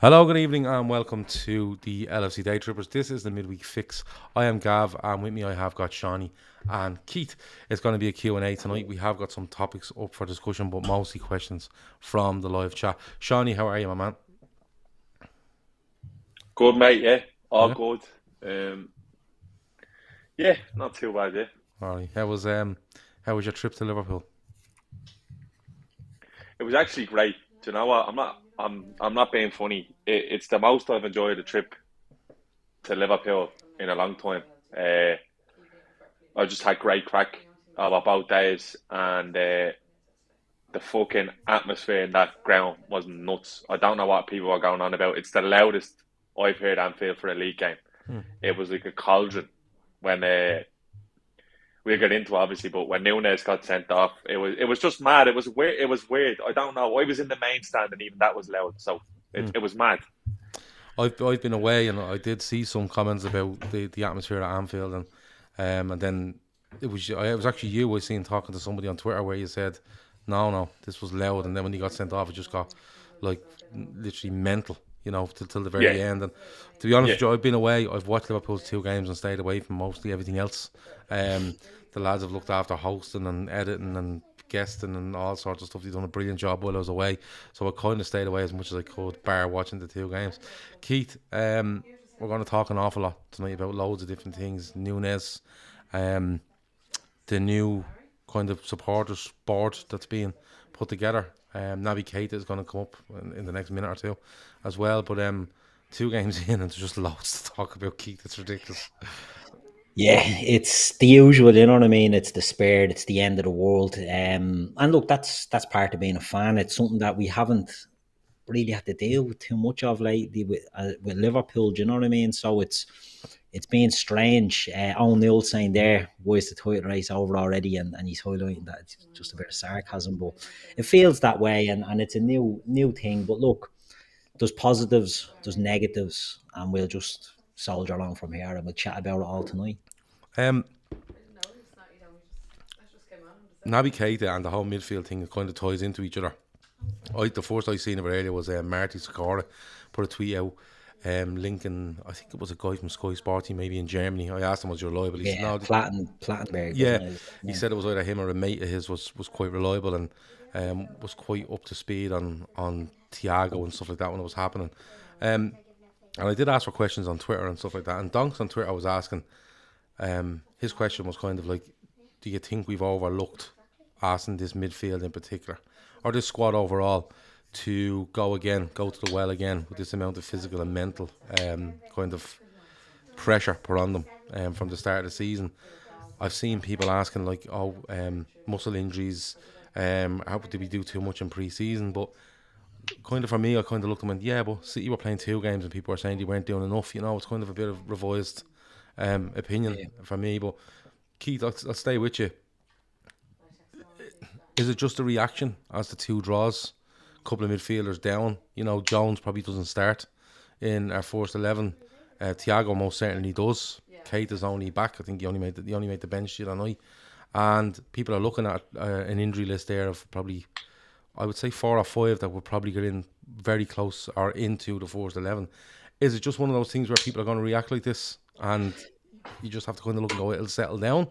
Hello, good evening, and welcome to the LFC Daytrippers. This is the Midweek Fix. I am Gav, and with me I have got Seany and Keith. It's going to be a Q&A tonight. We have got some topics up for discussion, but mostly questions from the live chat. Seany, how are you, my man? Good, mate. Yeah, all Yeah? good. Yeah, not too bad. Yeah, All right. How was your trip to Liverpool? it was actually great. Do you know what? I'm not being funny. It's the most I've enjoyed a trip to Liverpool in a long time. Uh, I just had great crack about both days, and the fucking atmosphere in that ground was nuts. I don't know what people are going on about. It's the loudest I've heard Anfield for a league game. Hmm. It was like a cauldron when we'll get into it, obviously, but when Nunez got sent off, it was just mad. It was weird. It was weird. I don't know. I was in the main stand, and even that was loud. So it, Hmm. it was mad. I've been away, and I did see some comments about the atmosphere at Anfield, and then it was actually you I seen talking to somebody on Twitter where you said, no, this was loud, and then when he got sent off, it just got like literally mental, till the Yeah, very end. And to be honest yeah, with you, I've been away. I've watched Liverpool's two games and stayed away from mostly everything else. Um, the lads have looked after hosting and editing and guesting and all sorts of stuff. They've done a brilliant job while I was away, so I kind of stayed away as much as I could, bar watching the two games. Keith, we're going to talk an awful lot tonight about loads of different things. Nunez, um, the new kind of supporters board that's being put together. Naby Keita is going to come up in the next minute or two as well. But two games in and there's just loads to talk about, Keith. It's ridiculous. Yeah, it's the usual, you know what I mean? It's despair, it's the end of the world. And look, that's part of being a fan. It's something that we haven't really had to deal with too much of lately with Liverpool. Do you know what I mean? So it's been strange. O'Neill saying there, why is the title race over already? And he's highlighting that it's just a bit of sarcasm, but it feels that way, and it's a new thing. But look, there's positives, there's negatives, and we'll just soldier along from here and we'll chat about it all tonight. Um, Naby Keita and the whole midfield thing kind of ties into each other. The first I seen of it earlier was Marty Sikora put a tweet out linking, I think it was a guy from Sky Sporting, maybe in Germany. I asked him, was you reliable? He said, Yeah, no. Plattenberg, Yeah, wasn't it? he Yeah. said it was either him or a mate of his was quite reliable and was quite up to speed on Thiago and stuff like that when it was happening. Um, and I did ask for questions on Twitter and stuff like that. And Donks on Twitter was asking, his question was kind of like, do you think we've overlooked asking this midfield in particular, or this squad overall, to go to the well again with this amount of physical and mental kind of pressure put on them from the start of the season? I've seen people asking like, muscle injuries, how did we do too much in pre-season? But kind of for me, I kind of looked and went, yeah, but City were playing two games and people were saying they weren't doing enough. It's kind of a bit of revised opinion Yeah. for me. But Keith, I'll stay with you. Is it just a reaction as the two draws? A couple of midfielders down. Jones probably doesn't start in our first 11. Thiago most certainly does. Kate is only back. I think he only made the bench the other night. And people are looking at an injury list there of probably, I would say, 4 or 5 that would probably get in very close or into the first 11. Is it just one of those things where people are going to react like this and you just have to kind of look and go, it'll settle down?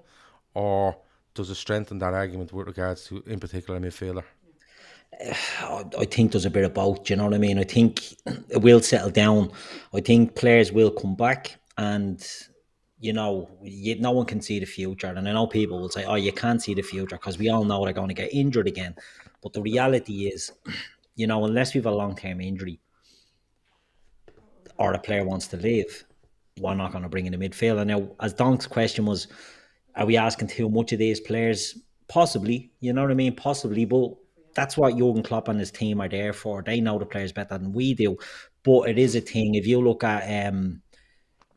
Or does it strengthen that argument with regards to, in particular, a midfielder? I think there's a bit of both. Do you know what I mean? I think it will settle down. I think players will come back, and no one can see the future. And I know people will say, "Oh, you can't see the future," because we all know they're going to get injured again. But the reality is, unless we have a long-term injury or a player wants to leave, we're not going to bring in a midfielder. Now, as Donk's question was, are we asking too much of these players? Possibly, you know what I mean? Possibly, but that's what Jurgen Klopp and his team are there for. They know the players better than we do. But it is a thing. If you look at Adam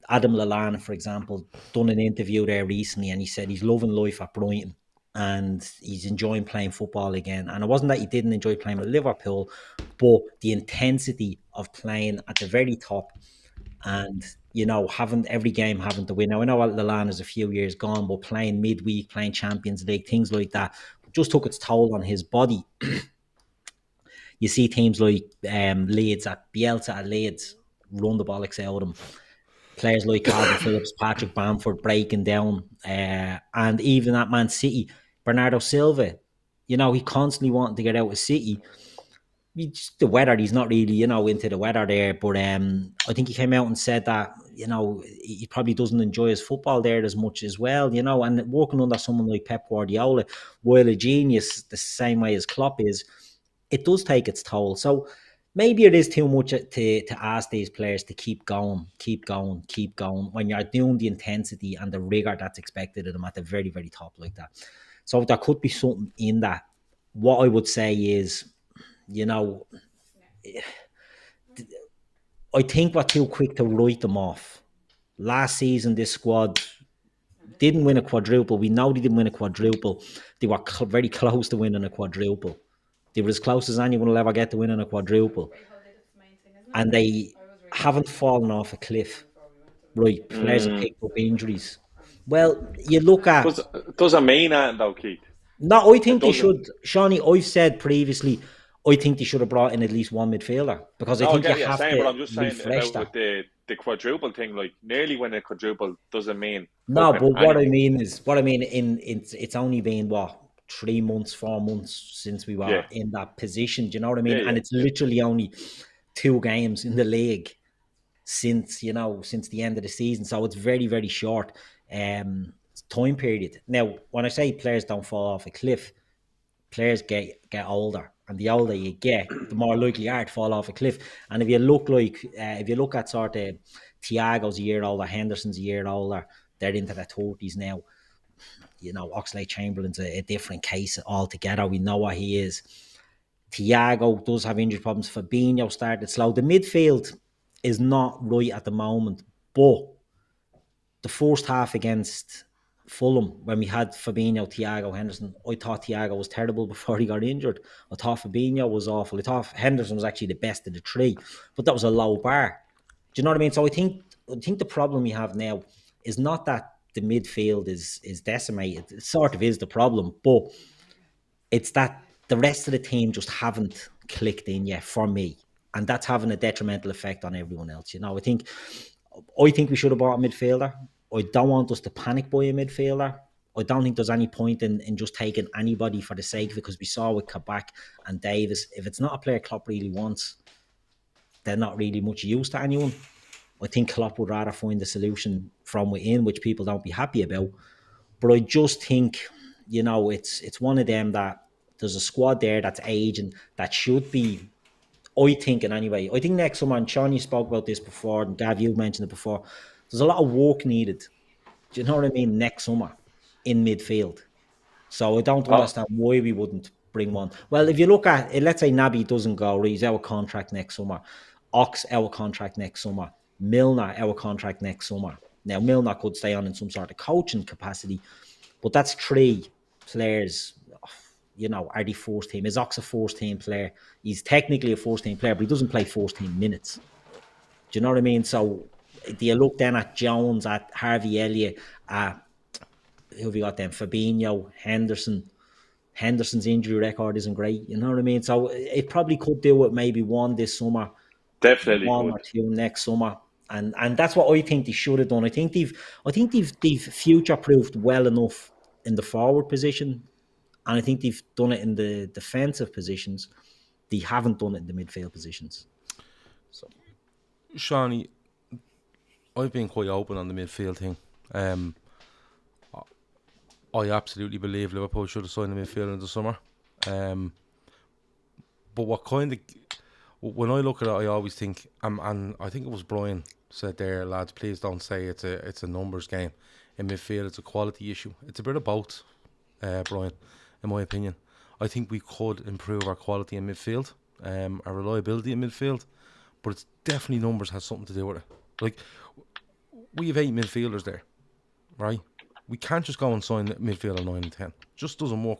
Lallana, for example, done an interview there recently, and he said he's loving life at Brighton and he's enjoying playing football again. And it wasn't that he didn't enjoy playing with Liverpool, but the intensity of playing at the very top and having every game having to win. Now I know Lallana is a few years gone, but playing midweek, playing Champions League, things like that, just took its toll on his body. You see teams like Leeds at Bielsa at Leeds run the bollocks out of them. Players like Calvin Phillips, Patrick Bamford breaking down, and even at Man City, Bernardo Silva, he constantly wanting to get out of City. The weather, he's not really, into the weather there, but I think he came out and said that, he probably doesn't enjoy his football there as much as well, and working under someone like Pep Guardiola, while a genius the same way as Klopp is, it does take its toll. So maybe it is too much to ask these players to keep going when you're doing the intensity and the rigor that's expected of them at the very, very top like that. So there could be something in that. What I would say is, I think we're too quick to write them off. Last season, this squad didn't win a quadruple. We know they didn't win a quadruple. They were very close to winning a quadruple. They were as close as anyone will ever get to winning a quadruple. And they haven't fallen off a cliff. Right, players have picked up injuries. Well, you look at... Doesn't mean that, though, Keith. No, I think they should. Shawnee, I've said previously, I think they should have brought in at least one midfielder, because I think you have to but I'm just saying refresh about that. The quadruple thing, like nearly winning a quadruple doesn't mean... No, but what I mean, it's only been, 3 months, 4 months since we were in that position, do you know what I mean? And it's literally only 2 games in the league since the end of the season. So it's very, very short time period. Now, when I say players don't fall off a cliff, players get older, and the older you get, the more likely you are to fall off a cliff. And if you look at sort of Thiago's a year older, Henderson's a year older, they're into their 30s now. Oxlade-Chamberlain's a different case altogether. We know what he is. Thiago does have injury problems. Fabinho started slow. The midfield is not right at the moment, but the first half against Fulham, when we had Fabinho, Thiago, Henderson, I thought Thiago was terrible before he got injured. I thought Fabinho was awful. I thought Henderson was actually the best of the 3, but that was a low bar. Do you know what I mean? So I think the problem we have now is not that the midfield is decimated. It sort of is the problem, but it's that the rest of the team just haven't clicked in yet for me, and that's having a detrimental effect on everyone else. I think we should have bought a midfielder. I don't want us to panic buy a midfielder. I don't think there's any point in just taking anybody for the sake of it, because we saw with Kabak and Davis, if it's not a player Klopp really wants, they're not really much use to anyone. I think Klopp would rather find a solution from within, which people don't be happy about. But I just think, it's one of them that there's a squad there that's aging, that should be, I think next summer, and Sean, you spoke about this before, and Gav, you mentioned it before, there's a lot of work needed. Do you know what I mean? Next summer in midfield. So I don't understand why we wouldn't bring one. Well, if you look at it, let's say Naby doesn't go, he's out of contract next summer. Ox out of contract next summer. Milner out of contract next summer. Now, Milner could stay on in some sort of coaching capacity, but that's 3 players, are the first team. Is Ox a first team player? He's technically a first team player, but he doesn't play first team minutes. Do you know what I mean? So, do you look then at Jones, at Harvey Elliott, at who have you got then? Fabinho, Henderson. Henderson's injury record isn't great. You know what I mean? So it probably could do with maybe 1 this summer, definitely 1 or 2 next summer, and that's what I think they should have done. I think they've future proofed well enough in the forward position, and I think they've done it in the defensive positions. They haven't done it in the midfield positions. So, Shawnee, I've been quite open on the midfield thing. I absolutely believe Liverpool should have signed a midfielder in the summer. But when I look at it, I always think, and I think it was Brian said there, lads, please don't say it's a numbers game. In midfield, it's a quality issue. It's a bit of both, Brian, in my opinion. I think we could improve our quality in midfield, our reliability in midfield, but it's definitely numbers has something to do with it. Like, we have 8 midfielders there, right? We can't just go and sign midfielder 9 and 10. Just doesn't work.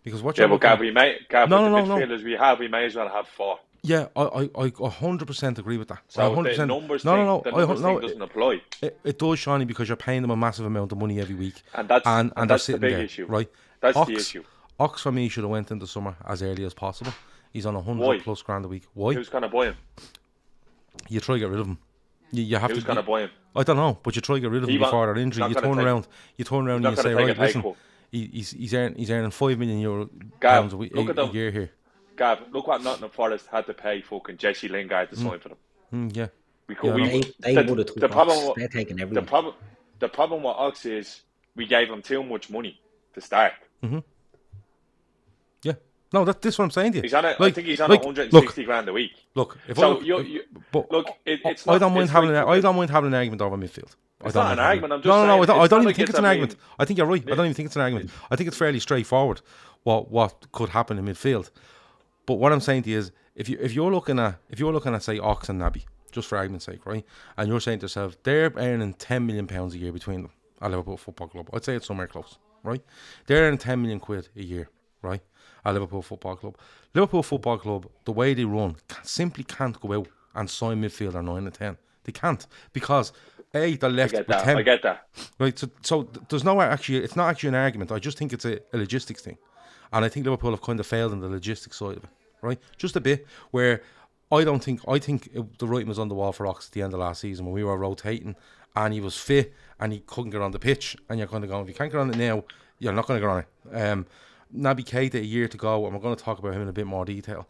Because what but Gav, with the midfielders we have, we may as well have 4. Yeah, I 100% agree with that. So 100%, the numbers thing doesn't apply. It does, Shawnee, because you're paying them a massive amount of money every week. And that's the big issue. Right? That's the issue. Ox for me should have went in the summer as early as possible. He's on 100 Why? plus grand a week. Why? Who's going to buy him? You try to get rid of him. You have Who's to. going to buy him? I don't know, but you try to get rid of him before their injury. You turn around and you say, right, listen, he's earning €5 million pounds a year here. Gav, look what Nottingham Forest had to pay fucking Jesse Lingard to sign for them. Yeah. They would have took Ox. They're taking everything. The problem with Ox is we gave him too much money to start. Yeah. No, that's what I'm saying to you. He's on I think he's on 160 grand a week. Look, it's I don't mind having an argument over midfield. It's not an argument. I'm just saying. No, I don't even think it's an argument. I think you're right. I don't even think it's an argument. I think it's fairly straightforward what could happen in midfield. But what I'm saying to you is, if you're looking at say Ox and Naby, just for argument's sake, right? And you're saying to yourself, they're earning £10 million a year between them at Liverpool Football Club. I'd say it's somewhere close, right? They're earning £10 million a year, right? At Liverpool Football Club. Liverpool Football Club, the way they run, simply can't go out and sign midfielder 9 and 10. They can't, because they're left with 10. I get that. Right, so there's no actually, it's not actually an argument. I just think it's a logistics thing. And I think Liverpool have kind of failed in the logistics side of it, right? Just a bit, where I think the writing was on the wall for Ox at the end of last season when we were rotating and he was fit and he couldn't get on the pitch, and you're kind of going, if you can't get on it now, you're not going to get on it. Naby Keita, a year to go, and we're going to talk about him in a bit more detail.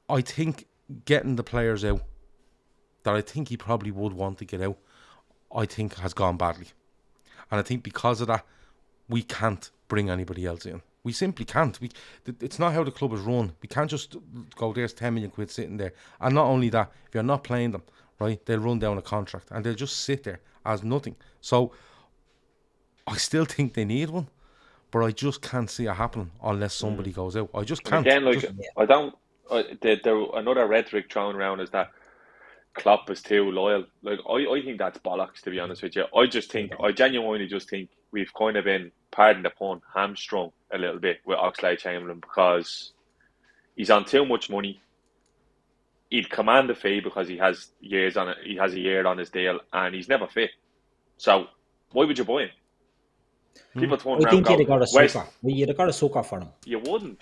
I think getting the players out that I think he probably would want to get out, I think has gone badly. And I think because of that, we can't bring anybody else in. We simply can't. It's not how the club is run. We can't just go, there's 10 million quid sitting there. And not only that, if you're not playing them, right, they'll run down a contract and they'll just sit there as nothing. So I still think they need one, but I just can't see it happening unless somebody goes out. I just can't. Again, another rhetoric thrown around is that Klopp is too loyal. Like, I think that's bollocks, to be honest with you. I genuinely just think we've kind of been, pardon the pun, hamstrung a little bit with Oxlade-Chamberlain because he's on too much money. He'd command a fee because he has years on it. He has a year on his deal, and he's never fit. So why would you buy him? People turn around and go, you'd have got a sucker for him. You wouldn't.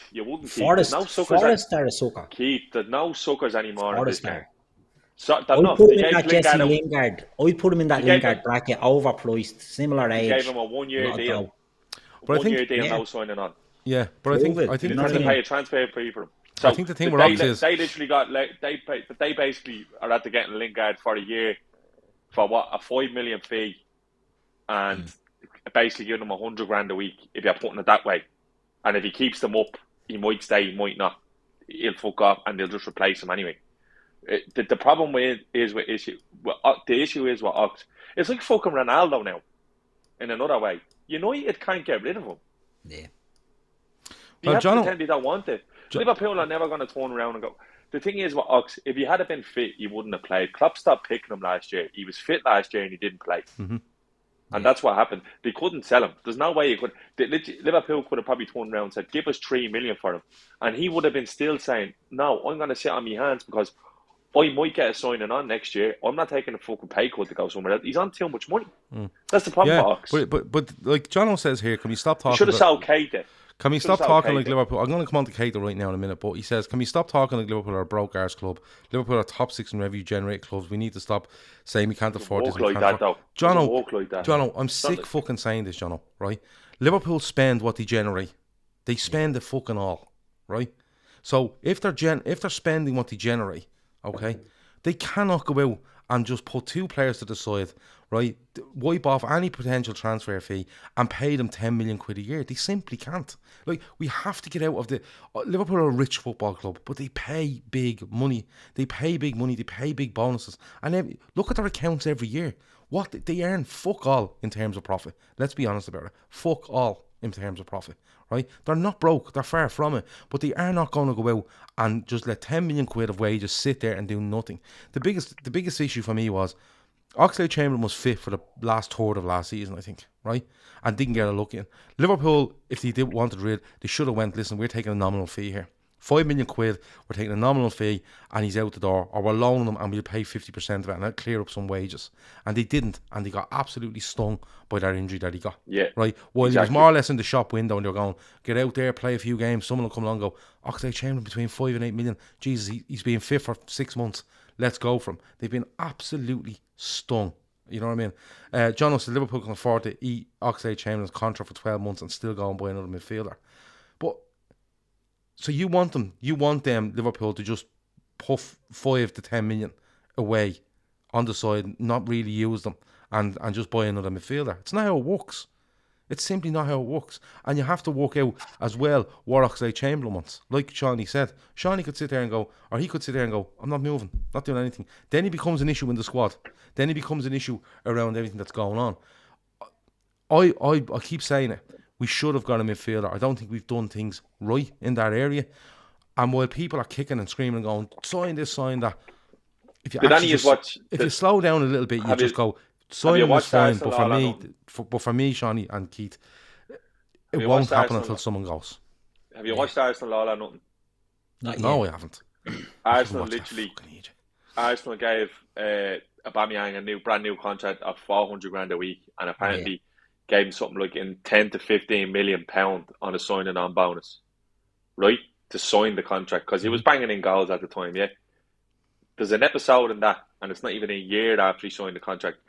Forest are a sucker. Keith, there's no suckers anymore. Forest are. So, I put him in that Jesse Lingard. I put him in that Lingard bracket, overpriced, similar age. Gave him a 1 year deal. But one year deal, no signing on. Yeah, but I think you didn't have to pay a transfer fee for him. So I think the thing with Ox is they literally got they basically are at the getting Lingard for a year for what, a $5 million fee, and basically giving him 100 grand a week if you're putting it that way. And if he keeps them up, he might stay, he might not. He'll fuck off, and they'll just replace him anyway. The problem the issue is with Ox. It's like fucking Ronaldo now. In another way, United can't get rid of him. Yeah. You have to pretend you don't want it. Liverpool are never going to turn around and go. The thing is with Ox, if he had been fit, he wouldn't have played. Klopp stopped picking him last year. He was fit last year and he didn't play. Mm-hmm. And that's what happened. They couldn't sell him. There's no way you could. Liverpool could have probably turned around and said, "Give us $3 million for him," and he would have been still saying, "No, I'm going to sit on my hands because I might get a signing on next year. I'm not taking a fucking pay cut to go somewhere else." He's on too much money. That's the problem with Ox. But like Jono says here, can we stop talking? Should have sold Keita. Can we stop talking like Liverpool? I'm going to come on to Keita right now in a minute, but he says, can we stop talking like Liverpool are a broke arse club? Liverpool are top 6 in revenue generating clubs. We need to stop saying we can't afford this. Jono, I'm sick fucking saying this, Jono, right? Liverpool spend what they generate. They spend the fucking all, right? So if they're spending what they generate, okay, they cannot go out and just put 2 players to the side, right, wipe off any potential transfer fee and pay them 10 million quid a year. They simply can't. Like, we have to get out of the... Liverpool are a rich football club, but they pay big money. They pay big bonuses. And look at their accounts every year. What they earn, fuck all in terms of profit. Let's be honest about it. Fuck all in terms of profit, right? They're not broke. They're far from it. But they are not going to go out and just let 10 million quid of wages sit there and do nothing. The biggest issue for me was Oxlade-Chamberlain was fit for the last third of last season, I think, right? And didn't get a look in. Liverpool, if they wanted rid, they should have went, listen, we're taking a nominal fee here £5 million, we're taking a nominal fee and he's out the door, or we're loaning him and we'll pay 50% of it and that'll clear up some wages. And they didn't, and they got absolutely stung by that injury that he got. Yeah. Right? While exactly. he was more or less in the shop window and they were going, get out there, play a few games, someone will come along and go, Oxlade-Chamberlain between 5 and 8 million. Jesus, he's been fit for 6 months. Let's go for him. They've been absolutely stung. You know what I mean? John said Liverpool can afford to eat Oxlade-Chamberlain's contract for 12 months and still go and buy another midfielder. But so you want them Liverpool to just puff 5 to 10 million away on the side, not really use them, and just buy another midfielder. It's not how it works. It's simply not how it works. And you have to work out as well what Oxlade-Chamberlain wants. Like Shawnee said, Shawnee could sit there and go, or he could sit there and go, I'm not moving, not doing anything. Then he becomes an issue in the squad. Then he becomes an issue around everything that's going on. I keep saying it. We should have got a midfielder. I don't think we've done things right in that area. And while people are kicking and screaming and going, sign this, sign that, if you slow down a little bit, you just go, signing is fine. But for me, Shawnee and Keith, it won't happen until someone goes. Have you watched Arsenal All or Nothing? No, I haven't. Arsenal gave Aubameyang a brand new contract of $400,000 a week, and apparently gave him something like in £10 to £15 million on a signing on bonus, right, to sign the contract, because he was banging in goals at the time. There's an episode in that, and it's not even a year after he signed the contract,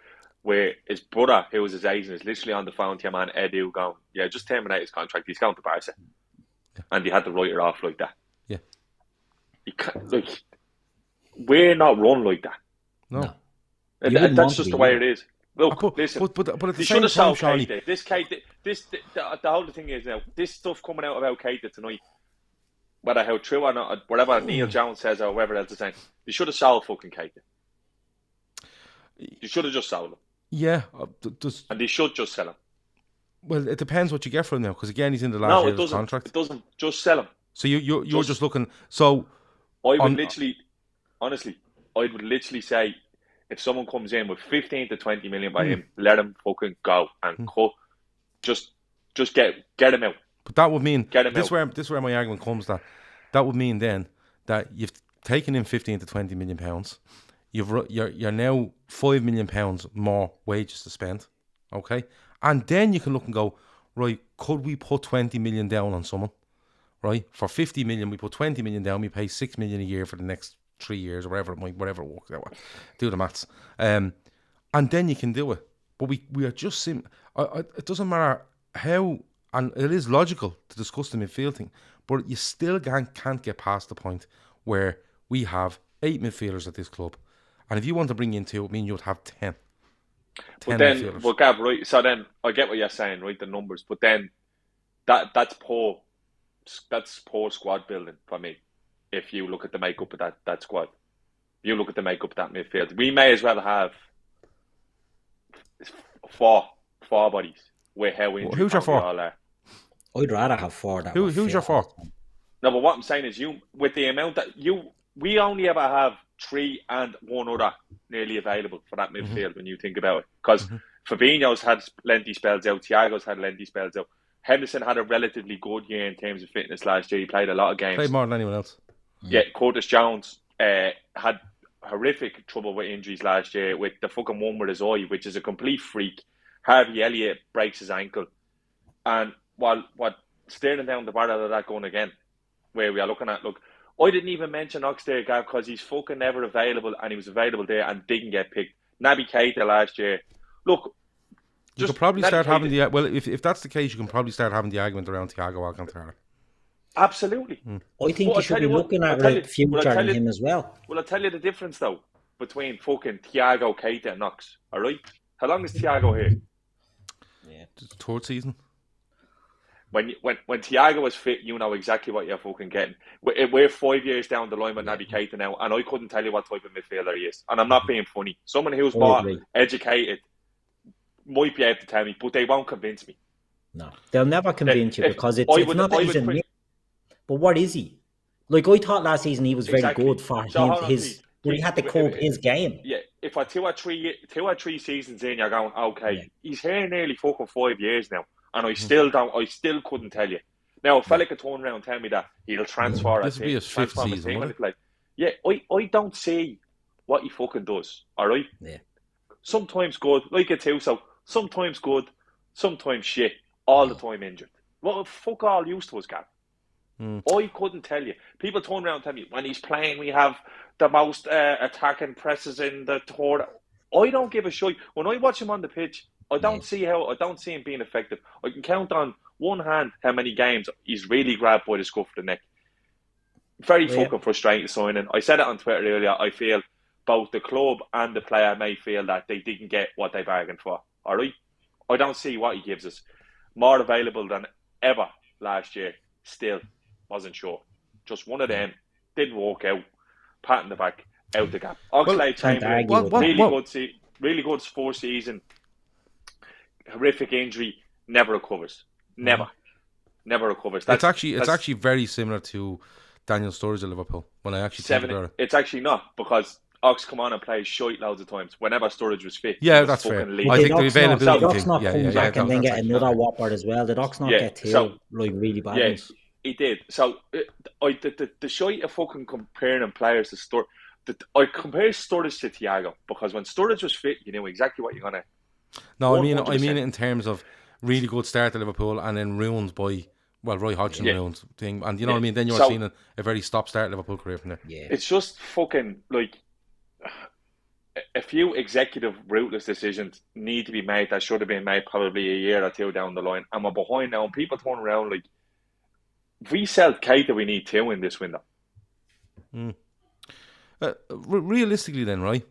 where his brother, who was his agent, is literally on the phone to your man Edu going, just terminate his contract, he's going to Barca. And he had to write it off like that. You can't, we're not run like that. No. That's just the way it is. Look, listen, but at the they same should have time, sold Shawnee, Keita. The whole thing is now, this stuff coming out about Keita tonight, whether how true or not, whatever Neil Jones says or whatever else is saying, they should have sold fucking Keita. You should have just sold him. Yeah. And they should just sell him. Well, it depends what you get from him now, because again, he's in the last year of his contract. It doesn't. Just sell him. So you're just looking. So I would literally say, if someone comes in with 15 to 20 million by him, let him fucking go and cut. Just get him out. But that would mean this where my argument comes, that would mean then that you've taken in 15 to 20 million pounds. You're now £5 million more wages to spend, okay? And then you can look and go, right, could we put 20 million down on someone, right? For 50 million, we put 20 million down, we pay 6 million a year for the next 3 years or whatever it works out. Do the maths. And then you can do it. But we are just it doesn't matter how, and it is logical to discuss the midfield thing, but you still can't get past the point where we have 8 midfielders at this club. And if you want to bring in 2, it means you'd have 10. But then, Gav, right? So then, I get what you're saying, right? The numbers, but then that's poor squad building for me. If you look at the makeup of that squad, you look at the makeup of that midfield. We may as well have four bodies with how injured who's your 4? All are. I'd rather have 4. Who's your 4? No, but what I'm saying is, with the amount that we only ever have 3 and one other nearly available for that midfield when you think about it. Because Fabinho's had lengthy spells out, Thiago's had lengthy spells out. Henderson had a relatively good year in terms of fitness last year. He played a lot of games. Played more than anyone else. Yeah, Curtis Jones had horrific trouble with injuries last year with the fucking one with his eye, which is a complete freak. Harvey Elliott breaks his ankle. And what staring down the barrel of that gun again, where we are looking at, look, I didn't even mention Oxlade, Gav, because he's fucking never available, and he was available there and didn't get picked. Naby Keita last year. Look, you could probably start having the... Well, if that's the case, you can probably start having the argument around Thiago Alcantara. Absolutely. I think you should be looking at the future in him as well. Well, I'll tell you the difference, though, between fucking Thiago, Keita and Knox. All right? How long is Thiago here? Yeah. The 3rd season. When Thiago was fit, you know exactly what you're fucking getting. We're 5 years down the line with Naby Keita now, and I couldn't tell you what type of midfielder he is. And I'm not being funny. Someone who's more educated might be able to tell me, but they won't convince me. No, they'll never convince you because it's not that he's a... But what is he? Like, I thought last season he was very good for his... But he had to cope his game. Yeah, if I 2 or 3 seasons in, you're going, okay, he's here nearly fucking 5 years now. And I still couldn't tell you. Now, a fella could turn around and tell me that he'll transfer. This will be his fifth season, won't it? Like, yeah, I don't see what he fucking does. All right. Yeah. Sometimes good, like a Tuso. Sometimes good, sometimes shit. All the time injured. Well, fuck all used to us, Gav. I couldn't tell you. People turn around and tell me when he's playing, we have the most attacking presses in the tour. I don't give a shit. When I watch him on the pitch, I don't see him being effective. I can count on one hand how many games he's really grabbed by the scruff of the neck. Very fucking frustrating signing. I said it on Twitter earlier. I feel both the club and the player may feel that they didn't get what they bargained for. All right? I don't see what he gives us. More available than ever last year. Still wasn't sure. Just one of them. Didn't work out. Pat in the back. Out the gap. Oxlade-Chamberlain. Really good sports season. Horrific injury. Never recovers. Never recovers. It's actually very similar to Daniel Sturridge at Liverpool. When I actually think about it, it's actually not, because Ox come on and plays shite loads of times. Whenever Sturridge was fit, yeah, that's fair. I think the availability. Did Ox not come back and then get another whopper as well? Did Ox not get two really bad ones? He did. So the shite of fucking comparing players to Sturridge. I compare Sturridge to Thiago, because when Sturridge was fit, you knew exactly what you're gonna. No, I mean it in terms of really good start to Liverpool and then ruined by Roy Hodgson ruined thing, and you know what I mean. Then you're seeing a very stop-start Liverpool career from there. Yeah, it's just fucking like a few executive ruthless decisions need to be made that should have been made probably a year or two down the line, and we're behind now. And people turn around like, if we sell Keita, we need two in this window. Realistically, then, right?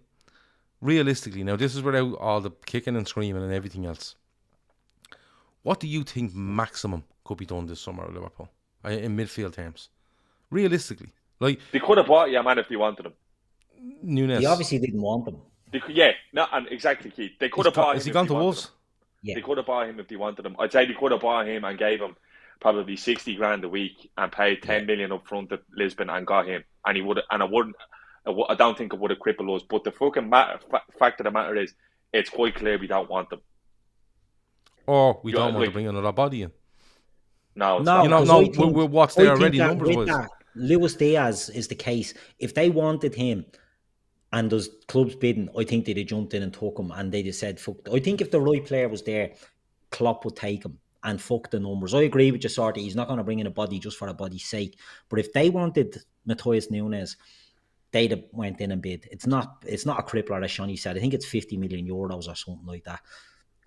Realistically, now this is without all the kicking and screaming and everything else. What do you think maximum could be done this summer at Liverpool in midfield terms? Realistically, like they could have bought man if they wanted him. Nunez. He obviously didn't want him. And exactly, Keith. They could have bought him. Is he gone to Wolves? Yeah. They could have bought him if they wanted him. I'd say they could have bought him and gave him probably 60 grand a week and paid 10 million up front at Lisbon and got him, and he would. And I don't think it would have crippled us. But the fucking fact of the matter is, it's quite clear we don't want them. Or we don't want to bring another body in. No, we're what's there already numbers-wise. Luis Diaz is the case. If they wanted him and there's clubs bidding, I think they'd have jumped in and took him, and they'd have said, fuck. I think if the right player was there, Klopp would take him and fuck the numbers. I agree with you, sort of. He's not going to bring in a body just for a body's sake. But if they wanted Matheus Nunes, they'd have went in and bid. It's not a crippler, as Shani said. I think it's 50 million euros or something like that.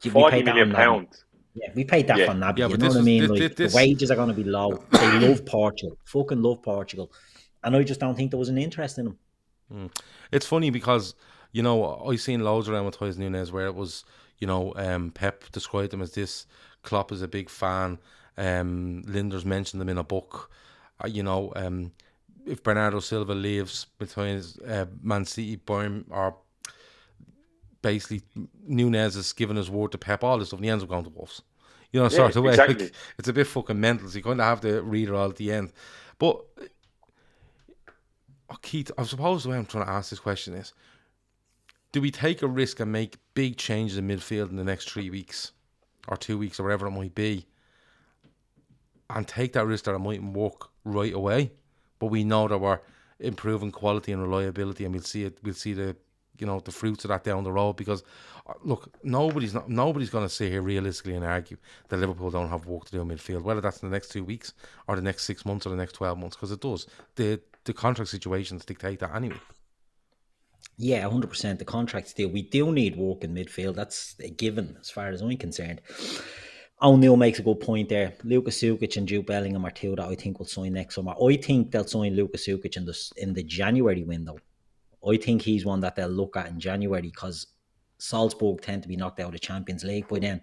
40 million pounds. Yeah, we paid that for Naby. You know what I mean? The wages are going to be low. They love Portugal. Fucking love Portugal. And I just don't think there was an interest in him. It's funny because, I've seen loads around with Matheus Nunes where it was, Pep described him as this. Klopp is a big fan. Linder's mentioned them in a book. If Bernardo Silva leaves between Man City, Bayern, or basically Nunez has given his word to Pep, all this stuff, and he ends up going to Wolves. Sort of way. Exactly. Like, it's a bit fucking mental, so you kind of have to read it all at the end. But, Keith, I suppose the way I'm trying to ask this question is, do we take a risk and make big changes in midfield in the next 3 weeks or 2 weeks or whatever it might be, and take that risk that it mightn't work right away, but we know that we're improving quality and reliability, and we'll see the the fruits of that down the road? Because look, nobody's going to sit here realistically and argue that Liverpool don't have work to do in midfield, whether that's in the next 2 weeks or the next 6 months or the next 12 months, because it does. The contract situations dictate that anyway. Yeah, 100%. The contracts do. We do need work in midfield. That's a given as far as I'm concerned. O'Neill makes a good point there. Lucas Sukic and Jude Bellingham are two that I think will sign next summer. I think they'll sign Lucas Sukic in the January window. I think he's one that they'll look at in January, because Salzburg tend to be knocked out of the Champions League by then,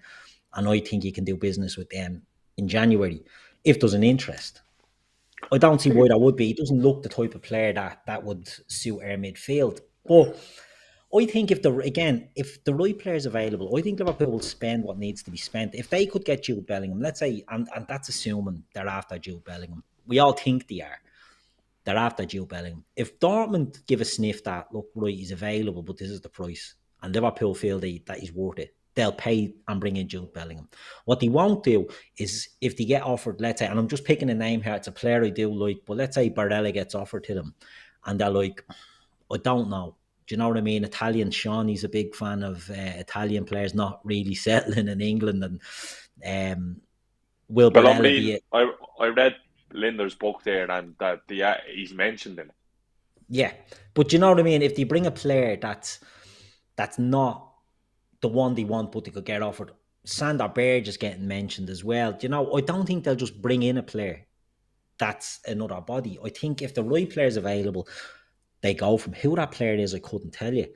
and I think he can do business with them in January if there's an interest. I don't see why there would be. He doesn't look the type of player that would suit our midfield. But I think if the right player is available, I think Liverpool will spend what needs to be spent. If they could get Jude Bellingham, let's say, and that's assuming they're after Jude Bellingham. We all think they are. They're after Jude Bellingham. If Dortmund give a sniff that, look, right, he's available, but this is the price, and Liverpool feel that he's worth it, they'll pay and bring in Jude Bellingham. What they won't do is if they get offered, let's say, and I'm just picking a name here, it's a player I do like, but let's say Barella gets offered to them and they're like, I don't know. Do you know what I mean? Italian Sean, he's a big fan of Italian players not really settling in England. And will Well, Barella be... I read Linder's book there and that he's mentioned in it. Yeah, but you know what I mean? If they bring a player that's not the one they want, but they could get offered. Sander Berge is getting mentioned as well. You know, I don't think they'll just bring in a player that's another body. I think if the right player is available, they go from. Who that player is, I couldn't tell you.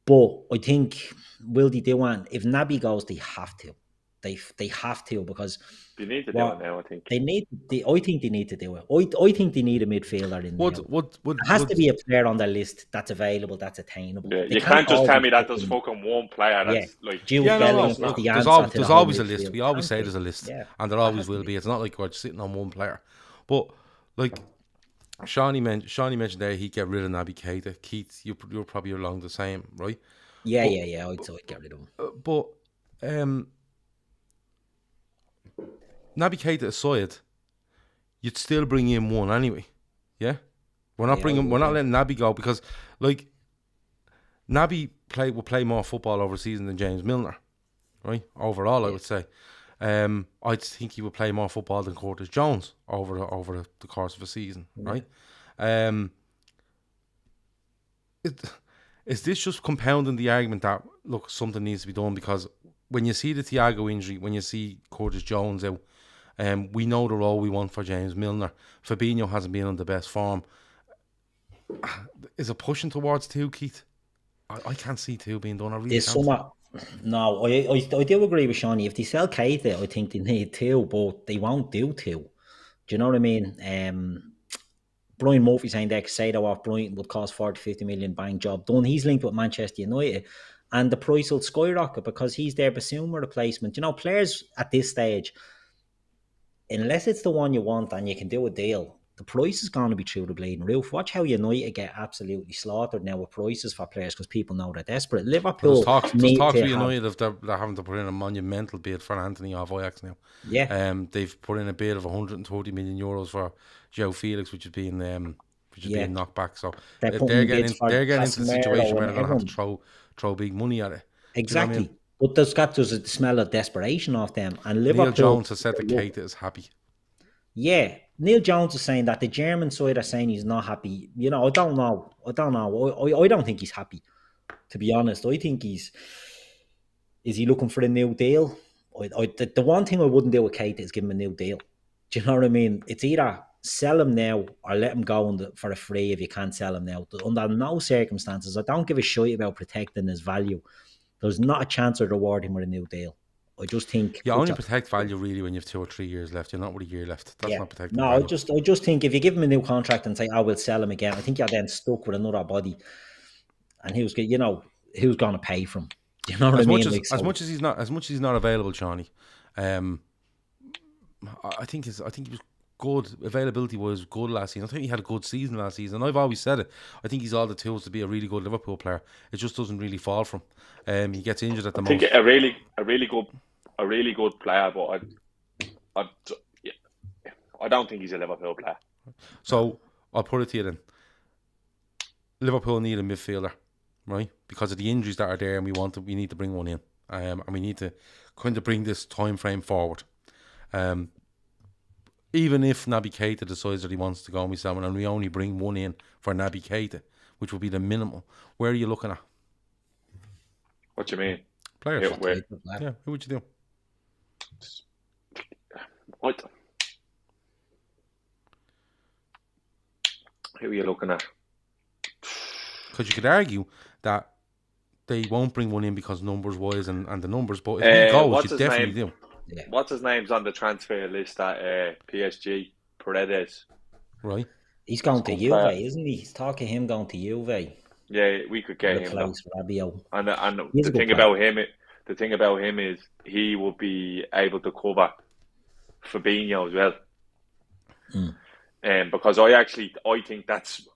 But I think, will they do one? If Naby goes, they have to. They have to, because they need to do it now. I think I think they need to do it. I think they need a midfielder in there. There has to be a player on their list that's available, that's attainable. Yeah, you can't just tell me that there's fucking one player that's like. Jude Bellingham. There's always a list. We always say there's a list, and there always will be. It's not like we're just sitting on one player. But like Shawnee mentioned there, he'd get rid of Naby Keita. Keith, you're probably along the same, right? Yeah. I'd get rid of him. But Naby Keita aside, you'd still bring in one anyway. Yeah, we're not letting Naby go, because like Naby will play more football over a season than James Milner, right? Overall, I would say. I think he would play more football than Curtis Jones over the course of a season, right? Is this just compounding the argument that, look, something needs to be done? Because when you see the Thiago injury, when you see Curtis Jones out, we know the role we want for James Milner. Fabinho hasn't been on the best form. Is it pushing towards two, Keith? I can't see two being done. I really can't. No, I do agree with Shawnee. If they sell Keita, I think they need two, but they won't do two. Do you know what I mean? Brian Murphy saying that Casado off Brighton would cost 40-50 million, bang, job done. He's linked with Manchester United, and the price will skyrocket because he's their Basuma replacement. You know, players at this stage, unless it's the one you want and you can do a deal, the price is going to be through the bleeding roof. Watch how United get absolutely slaughtered now with prices for players because people know they're desperate. Liverpool there's talks with United if they're having to put in a monumental bid for Anthony off Ajax now. Yeah. They've put in a bid of 130 million euros for Joe Felix, which is being knocked back. So they're getting into the situation where they're going to have to throw big money at it. Exactly. You know what I mean? But there's a smell of desperation off them. And Liverpool, Neil Jones has said that Keita is happy. Yeah, Neil Jones is saying that. The German side are saying he's not happy. You know, I don't know. I don't think he's happy, to be honest. I think is he looking for a new deal? The one thing I wouldn't do with Keita is give him a new deal. Do you know what I mean? It's either sell him now or let him go for a free if you can't sell him now. Under no circumstances, I don't give a shit about protecting his value. There's not a chance of rewarding him with a new deal. I just think you only protect value really when you have 2 or 3 years left. You're not with a year left. That's not protecting value. I just think if you give him a new contract and say, "I will sell him again," I think you're then stuck with another body, and who's going to pay for him? Do you know what I mean? As much as he's not available, Johnny. I think he was good. Availability was good last season. I think he had a good season last season. I've always said it. I think he's all the tools to be a really good Liverpool player. It just doesn't really fall from. He gets injured at the moment. I think a really good player, but I don't think he's a Liverpool player. So I'll put it to you then. Liverpool need a midfielder, right? Because of the injuries that are there, and we need to bring one in, and we need to kind of bring this time frame forward. Even if Naby Keita decides that he wants to go with someone, and we only bring one in for Naby Keita, which will be the minimal, where are you looking at? What do you mean? Players. Yeah, who would you do? What? Who are you looking at? Because you could argue that they won't bring one in because numbers wise and the numbers, but if he goes, you definitely do. Yeah. What's his name's on the transfer list at PSG? Paredes. Right. He's going to Juve, isn't he? He's talking him going to Juve. Yeah, we could get him. And the thing about him is he will be able to cover Fabinho as well. Because I think that's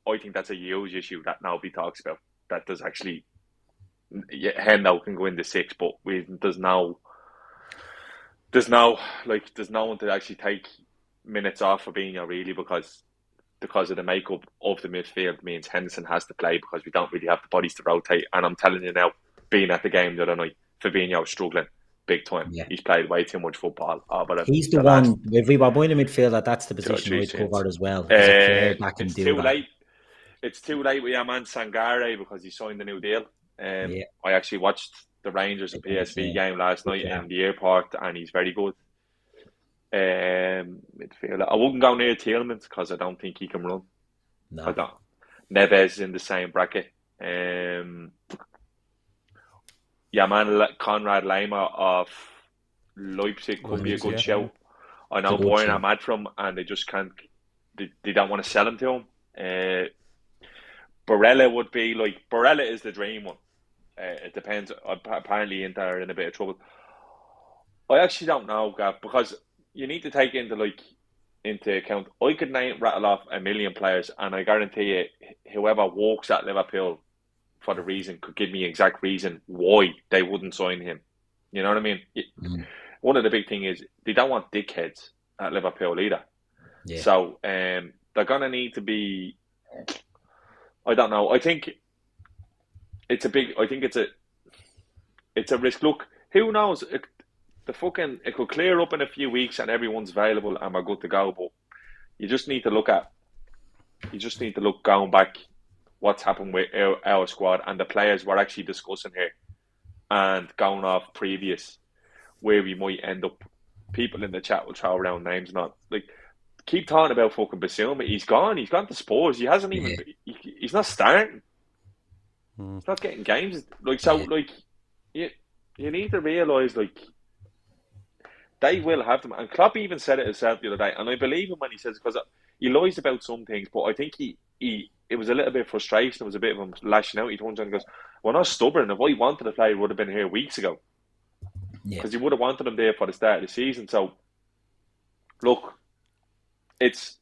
a huge issue that nobody talks about. That there's actually Hendo can go into 6, but there's no one to actually take minutes off Fabinho really because of the makeup of the midfield means Henderson has to play because we don't really have the bodies to rotate. And I'm telling you now, being at the game the other night, Fabinho was struggling big time. Yeah. He's played way too much football. He's the one. If we were going to midfield, that's the position I'd cover as well. It's too late. It's too late with your man Sangare because he signed a new deal. I actually watched the Rangers and PSV game last night in the airport, and he's very good. Midfielder. I wouldn't go near Tielemans because I don't think he can run. No. I don't. Neves is in the same bracket. Man, Konrad Laimer of Leipzig could be a good shout. I know Bayern are mad from him, and they just can't. They don't want to sell him to him. Barella is the dream one. It depends. Apparently, Inter are in a bit of trouble. I actually don't know, Gav, because you need to take into account. I could rattle off a million players, and I guarantee you, whoever walks at Liverpool for the reason could give me exact reason why they wouldn't sign him. You know what I mean? One of the big thing is they don't want dickheads at Liverpool either. Yeah. So they're gonna need to be. I don't know. I think it's a risk. Look, who knows? It could clear up in a few weeks and everyone's available and we're good to go. But you just need to look going back what's happened with our squad and the players we're actually discussing here and going off previous where we might end up. People in the chat will throw around names, not like keep talking about fucking Basuma. He's gone to Spurs. He hasn't even. He's not starting. He's not getting games. You need to realise they will have them. And Klopp even said it himself the other day, and I believe him when he says it because he lies about some things, but I think it was a little bit of frustration. It was a bit of him lashing out. He turns around and goes, "We're not stubborn. If I wanted to play, he would have been here weeks ago." Because he would have wanted him there for the start of the season. So, look, it's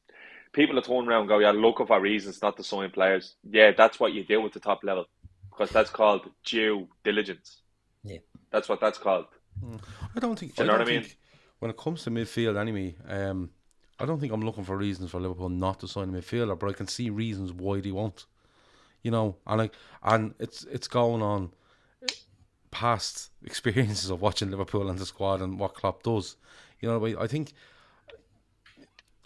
people that turn around and go, "Yeah, looking for reasons not to sign players." Yeah, that's what you do at the top level because that's called due diligence. Yeah, that's what that's called. I don't think. Do you know what I mean? When it comes to midfield, anyway, I don't think I'm looking for reasons for Liverpool not to sign a midfielder, but I can see reasons why they won't. You know, and it's going on past experiences of watching Liverpool and the squad and what Klopp does. You know, I think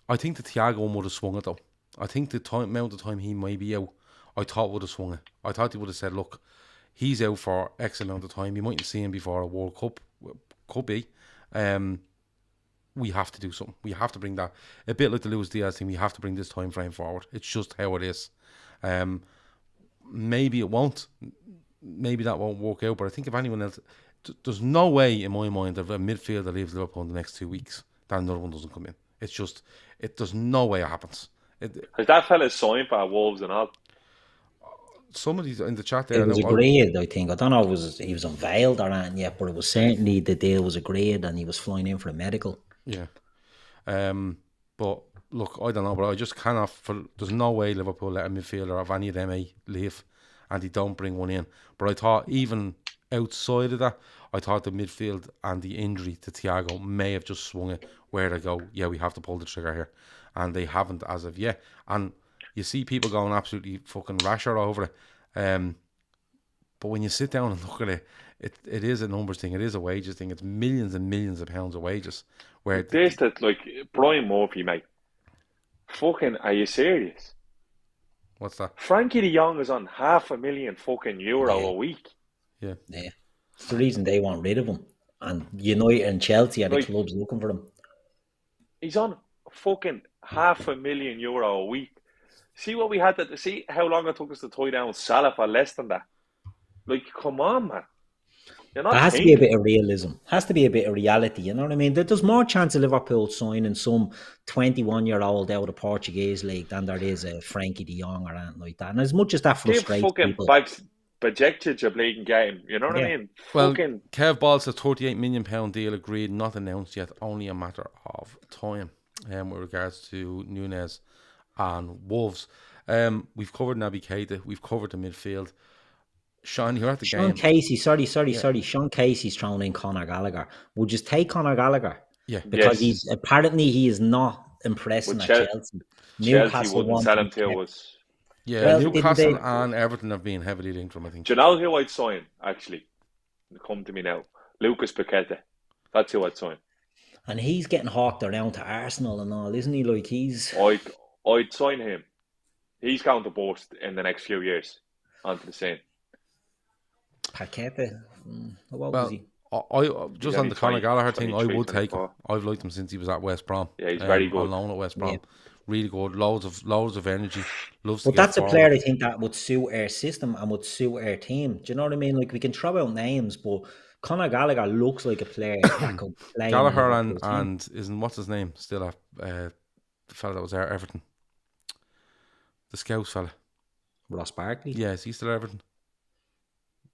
the Thiago one would have swung it though. I think the amount of time he may be out, I thought would have swung it. I thought he would have said, "Look, he's out for X amount of time. You mightn't see him before a World Cup. Could be. We have to do something. We have to bring that a bit like the Luis Diaz thing. We have to bring this time frame forward. It's just how it is. Maybe it won't. Maybe that won't work out. But I think if anyone else, there's no way in my mind that a midfielder leaves Liverpool in the next 2 weeks that another one doesn't come in. It's just there's no way it happens. Has that fella signed for Wolves and all? Somebody in the chat there. It was agreed, I think. I don't know if he was unveiled or anything yet, but it was certainly the deal was agreed and he was flying in for a medical. Yeah. But look, I don't know, but I just cannot. There's no way Liverpool let a midfielder of any of them leave and they don't bring one in. But I thought even outside of that, I thought the midfield and the injury to Thiago may have just swung it where they go, yeah, we have to pull the trigger here. And they haven't as of yet. And you see people going absolutely fucking rasher over it. But when you sit down and look at it, it is a numbers thing. It is a wages thing. It's millions and millions of pounds of wages. Where Brian Murphy, mate. Fucking, are you serious? What's that? Frankie de Jong is on €500,000 fucking euro a week. Yeah. It's the reason they want rid of him. And United and Chelsea are the clubs looking for him. He's on fucking €500,000 a week. See what we had to see how long it took us to tie down Salah for less than that. Come on, man. There has to be a bit of realism. Has to be a bit of reality. You know what I mean? There's more chance of Liverpool signing some 21-year-old out of the Portuguese league than there is a Frankie de Jong or anything like that. And as much as that frustrates people, Bajektic a bleeding game. You know what I mean? Well, Kev Ball says £38 million deal agreed, not announced yet. Only a matter of time. With regards to Nunez and Wolves, we've covered Naby Keita. We've covered the midfield. Sean, you're at the Sean game. Casey, sorry. Sean Casey's thrown in Conor Gallagher. Would you take Conor Gallagher? Yeah. Because Yes. he is not impressing But at Chelsea. Chelsea Newcastle wouldn't want sell to him be till kept. was. Yeah, Well, Newcastle didn't they- and Everton have been heavily linked from, I think. Do you know who I'd sign, actually? Come to me now. Lucas Paqueta. That's who I'd sign. And he's getting hawked around to Arsenal and all, isn't he? Like he's I'd sign him. He's going to burst in the next few years onto the scene. Paqueta. What Well, was he? I just on only the Conor 20, Gallagher thing, I 23, would take him. 24. I've liked him since he was at West Brom. Yeah, he's very good. On loan at West Brom. Yeah. Really good. Loads of energy. Loves to But get that's a forward. player I think that would suit our system and would suit our team. Do you know what I mean? Like we can throw out names, but Conor Gallagher looks like a player that could play. Gallagher in the Liverpool team. and isn't what's his name still at the fella that was there at Everton, the Scouse fella. Ross Barkley. Yeah, is he still at Everton?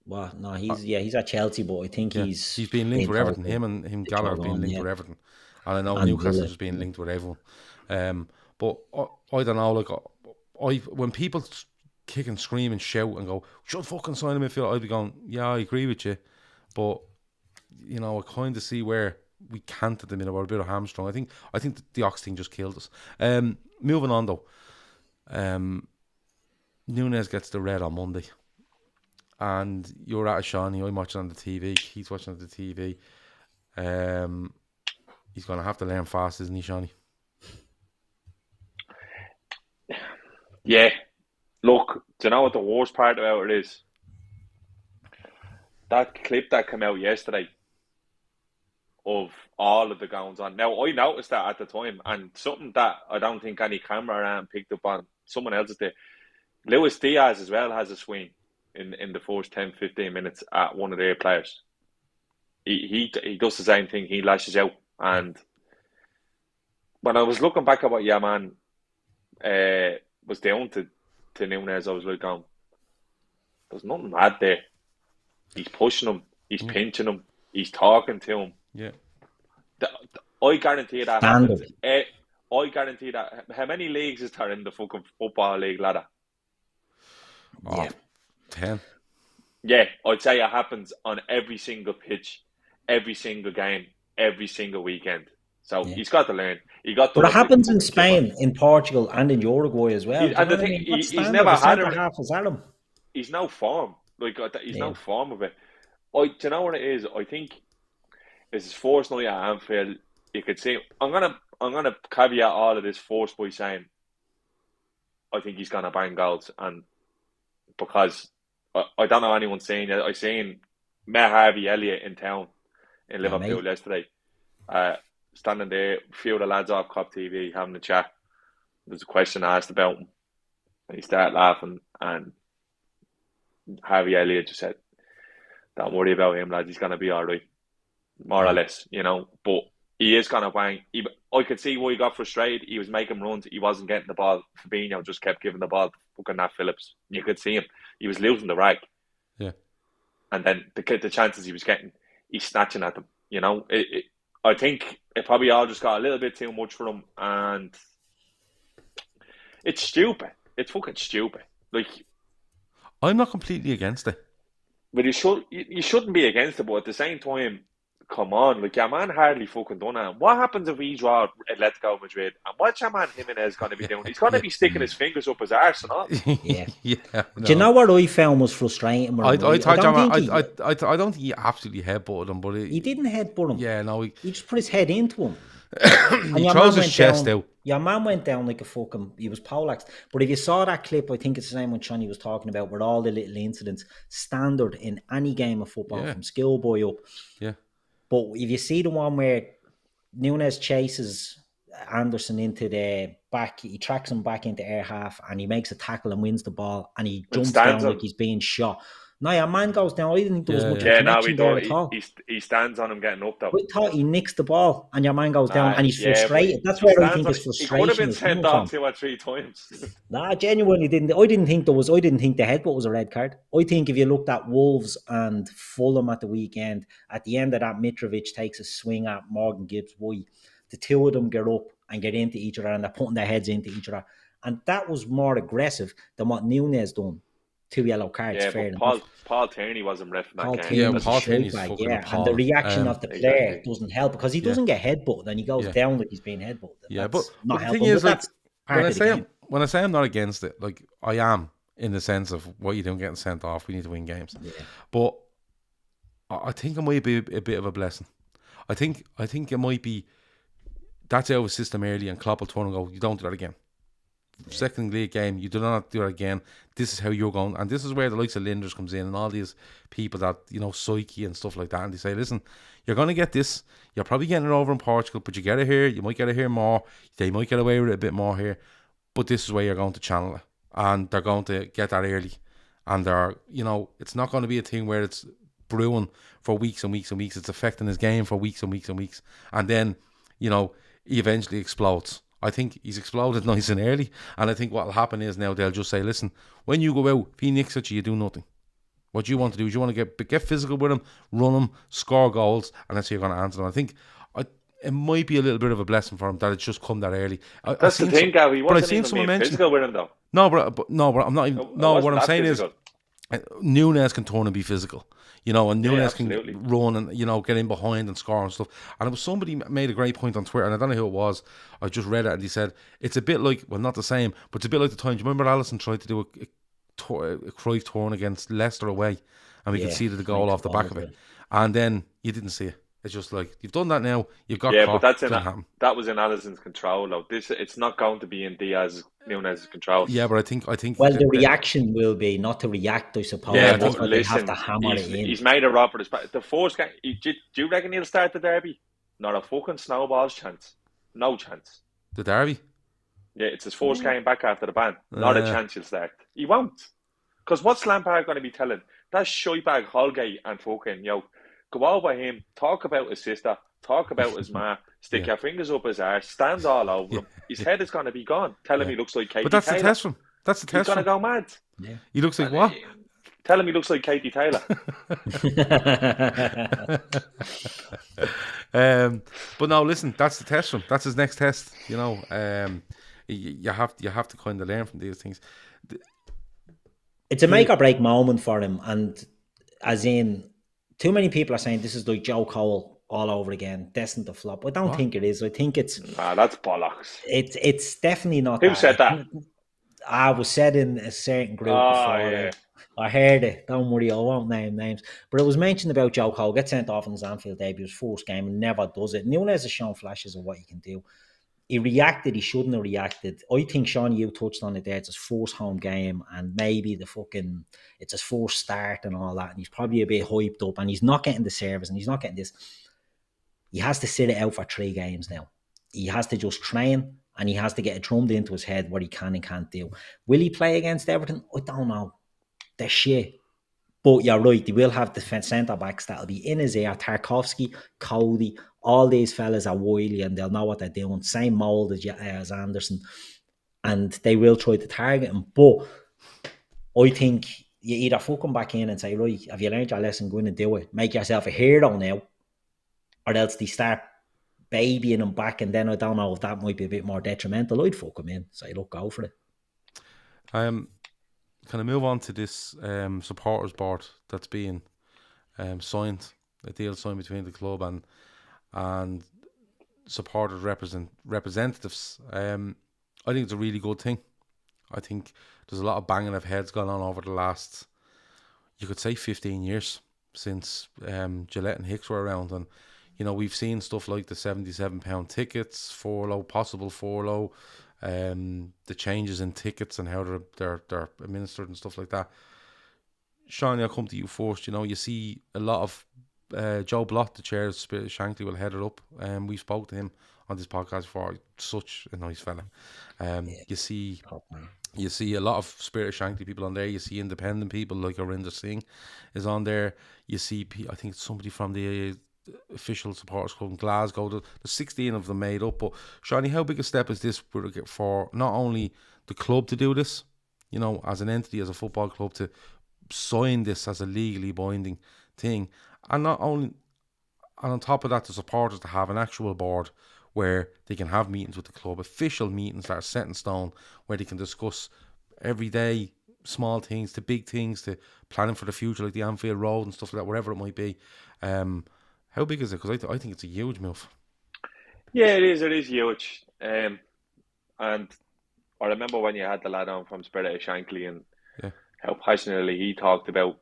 Well, no, he's at Chelsea, but I think Yeah, he's been linked with Everton. talking. Him Gallagher have been linked yeah. with Everton, and I know And Newcastle Villa. has been linked with everyone. But I don't know. Like when people kick and scream and shout and go, "Should fucking sign him midfield," I'd be going, "Yeah, I agree with you," but you know, I kind of see where we can't at the minute. We're a bit of hamstrung. I think the Ox thing just killed us. Moving on though, Nunez gets the red on Monday, and you're at a Shawnee. I'm watching on the TV. He's watching on the TV. He's gonna have to learn fast, isn't he, Shawnee? Yeah. Look, do you know what the worst part about it is? That clip that came out yesterday of all of the goings on. Now, I noticed that at the time, and something that I don't think any camera around picked up on, someone else's did. Luis Diaz as well has a swing in the first 10, 15 minutes at one of their players. He does the same thing. He lashes out. And when I was looking back at what Yaman was down to Nunez, I was like, there's nothing mad there. He's pushing him. He's pinching him. He's talking to him. Yeah. I guarantee that Standard. happens. I guarantee that. How many leagues is there in the fucking football league ladder? Yeah. 10. Yeah, I'd say it happens on every single pitch, every single game, every single weekend. So he's got to learn. But it happens in Spain, in Portugal, and in Uruguay as well. And the thing, he's never had it. He's no form. Like he's no form of it. Do you know what it is? I think it's his first night at Anfield. You could see. I'm gonna caveat all of this first by saying I think he's gonna bang goals, and because I don't know anyone saying it. I seen Matt Harvey Elliott in town in Liverpool yesterday. Standing there, a few of the lads off Cop TV having a chat. There's a question asked about him. And he started laughing, and Harvey Elliott just said, "Don't worry about him, lads. He's going to be all right." More or less, you know. But he is going to bang. I could see why he got frustrated. He was making runs. He wasn't getting the ball. Fabinho just kept giving the ball to fucking Nat Phillips. You could see him. He was losing the rag. Yeah. And then the chances he was getting, he's snatching at them. You know, I think it probably all just got a little bit too much for him, and it's stupid. It's fucking stupid. Like, I'm not completely against it. But you shouldn't be against it, but at the same time, come on, like your man hardly fucking done it. What happens if we draw Atletico Madrid? And what's your man Jimenez going to be doing? He's going to be sticking his fingers up his arse and all. Yeah. No. Do you know what I found was frustrating? I don't think he absolutely headbutted him, but he didn't headbutt him. Yeah, no, he just put his head into him. He throws his chest out. Your man went down like a fucking... He was poleaxed. But if you saw that clip, I think it's the same one Johnny was talking about, with all the little incidents, standard in any game of football, from schoolboy up. Yeah. But if you see the one where Nunez chases Anderson into the back, he tracks him back into air half, and he makes a tackle and wins the ball, and he jumps down like he's being shot. No, your man goes down. I didn't think there was much connection there at all. He stands on him getting up though. I thought he nicks the ball, and your man goes down, and he's frustrated. That's where I think his frustration. He could have been sent off 2 or 3 times. Nah, genuinely didn't. I didn't think the headbutt was a red card. I think if you looked at Wolves and Fulham at the weekend, at the end of that, Mitrovic takes a swing at Morgan Gibbs White. The two of them get up and get into each other, and they're putting their heads into each other, and that was more aggressive than what Nunez done. 2 yellow cards, Yeah, fair but enough. Paul Tierney wasn't ref in that Paul game. Tierney Yeah, was Paul a Tierney's shite bag, fucking and the appalling. reaction of the player Exactly. doesn't help because he Yeah. doesn't get headbutted and he goes Yeah. down like he's being headbutted. Yeah, That's but not the helping, thing is, but like, that's part of the game. when I say I'm not against it, like, I am, in the sense of what you're doing getting sent off. We need to win games. Yeah. But I think it might be a bit of a blessing. I think it might be that's out of the system early, and Klopp will turn and go, you don't do that again. Second league game, you do not do that again. This is how you're going, and this is where the likes of Linders comes in, and all these people that, you know, psyche and stuff like that, and they say, listen, you're going to get this. You're probably getting it over in Portugal, but you get it here. You might get it here more. They might get away with it a bit more here, but this is where you're going to channel it, and they're going to get that early, and they're, you know, it's not going to be a thing where it's brewing for weeks and weeks and weeks. It's affecting his game for weeks and weeks and weeks, and then, you know, he eventually explodes. I think he's exploded nice and early, and I think what will happen is now they'll just say, listen, when you go out, if he nicks at you, you do nothing. What you want to do is you want to get physical with him, run him, score goals, and that's how you're going to answer them. I think it might be a little bit of a blessing for him that it's just come that early. That's the thing, Gary. He wasn't even someone being physical with him, though. No, but I'm not even. No, what I'm saying physical. is, Nunez can turn and be physical, you know, and Nunez can absolutely. run and, you know, get in behind and score and stuff. And it was somebody made a great point on Twitter, and I don't know who it was. I just read it, and he said it's a bit like, well, not the same, but it's a bit like the time. Do you remember Alisson tried to do a Cruyff turn against Leicester away, and we could see the goal off the back of it, and then you didn't see it. It's just like, you've done that now. You've got caught. But that was in Alisson's control, though. It's not going to be in Nunez's control. Yeah, but I think. Well, the reaction will be not to react, I suppose. Yeah, that's but what listen, they have to hammer it in. He's made a rub for the first game. Do you reckon he'll start the derby? Not a fucking snowball's chance. No chance. The derby? Yeah, it's his first game back after the ban. Not a chance he'll start. He won't. Because what's Lampard going to be telling? That shitebag Holgate and fucking, go over him, talk about his sister, talk about his ma, stick your fingers up his arse, stand all over him. His head is going to be gone. Tell him he looks like Katie But that's Taylor. the test from. That's the test. He's going to go mad. Yeah. He looks like what? Tell him he looks like Katie Taylor. But no, listen, that's the test from. That's his next test. You know, you have to kind of learn from these things. It's a make or break moment for him, and as in, too many people are saying this is like Joe Cole all over again, destined to flop. I don't think it is. I think it's that's bollocks. It's definitely not. Who said that? I was said in a certain group before. Yeah. I heard it. Don't worry, I won't name names. But it was mentioned about Joe Cole gets sent off in his Anfield debut, his first game, and never does it. Nunez has shown flashes of what he can do. He reacted. He shouldn't have reacted. I think, Sean, you touched on it there. It's his first home game, and maybe it's his first start and all that. And he's probably a bit hyped up, and he's not getting the service, and he's not getting this. He has to sit it out for 3 games now. He has to just train, and he has to get it drummed into his head what he can and can't do. Will he play against Everton? I don't know. They're shit. But you're right, they will have the centre-backs that'll be in his ear. Tarkowski, Cody, all these fellas are wily and they'll know what they're doing. Same mould as Anderson. And they will try to target him. But I think you either fuck him back in and say, right, have you learned your lesson? Go in and do it. Make yourself a hero now. Or else they start babying him back, and then I don't know if that might be a bit more detrimental. I'd fuck him in. Say, look, go for it. Can I move on to this supporters board that's being signed, a deal signed between the club and supporters representatives? I think it's a really good thing. I think there's a lot of banging of heads going on over the last, you could say, 15 years since Gillette and Hicks were around, and you know, we've seen stuff like the £77 tickets, possible furlough, the changes in tickets and how they're administered and stuff like that. Sean, I'll come to you first. You know, you see a lot of Joe Blott, the chair of Spirit Shankly, will head it up. We spoke to him on this podcast before. Such a nice fella. You see a lot of Spirit Shankly people on there. You see independent people like Arinder Singh is on there. You see, I think it's somebody from the official supporters club in Glasgow. There's 16 of them made up. But Shawnee, how big a step is this for not only the club to do this, you know, as an entity, as a football club, to sign this as a legally binding thing, and on top of that, the supporters to have an actual board where they can have meetings with the club, official meetings that are set in stone, where they can discuss everyday small things to big things to planning for the future, like the Anfield Road and stuff like that, wherever it might be. How big is it? Because I think it's a huge move. Yeah, it is. It is huge. And I remember when you had the lad on from Spirit of Shankly and how passionately he talked about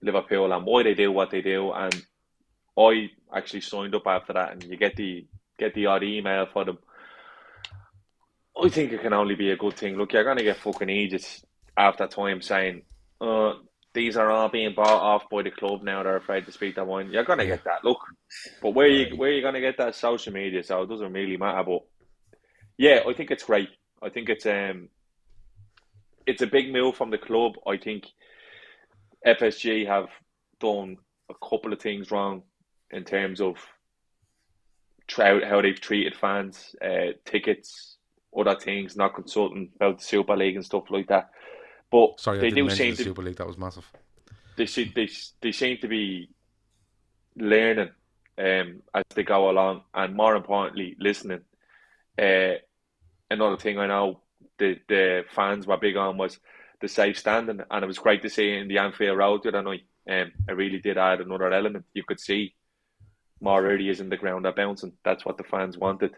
Liverpool and why they do what they do. And I actually signed up after that, and you get the odd email for them. I think it can only be a good thing. Look, you're going to get fucking idiots after time saying, these are all being bought off by the club now. They're afraid to speak their mind. You're going to get that. Look, but where you going to get that? Social media, so it doesn't really matter. But yeah, I think it's great. I think it's a big move from the club. I think FSG have done a couple of things wrong in terms of how they've treated fans, tickets, other things, not consulting about the Super League and stuff like that. But sorry, I didn't mention the Super League. That was massive. They seem to be learning as they go along, and more importantly, listening. Another thing I know the fans were big on was the safe standing, and it was great to see it in the Anfield Road the other night. It really did add another element. You could see more areas in the ground are bouncing. That's what the fans wanted.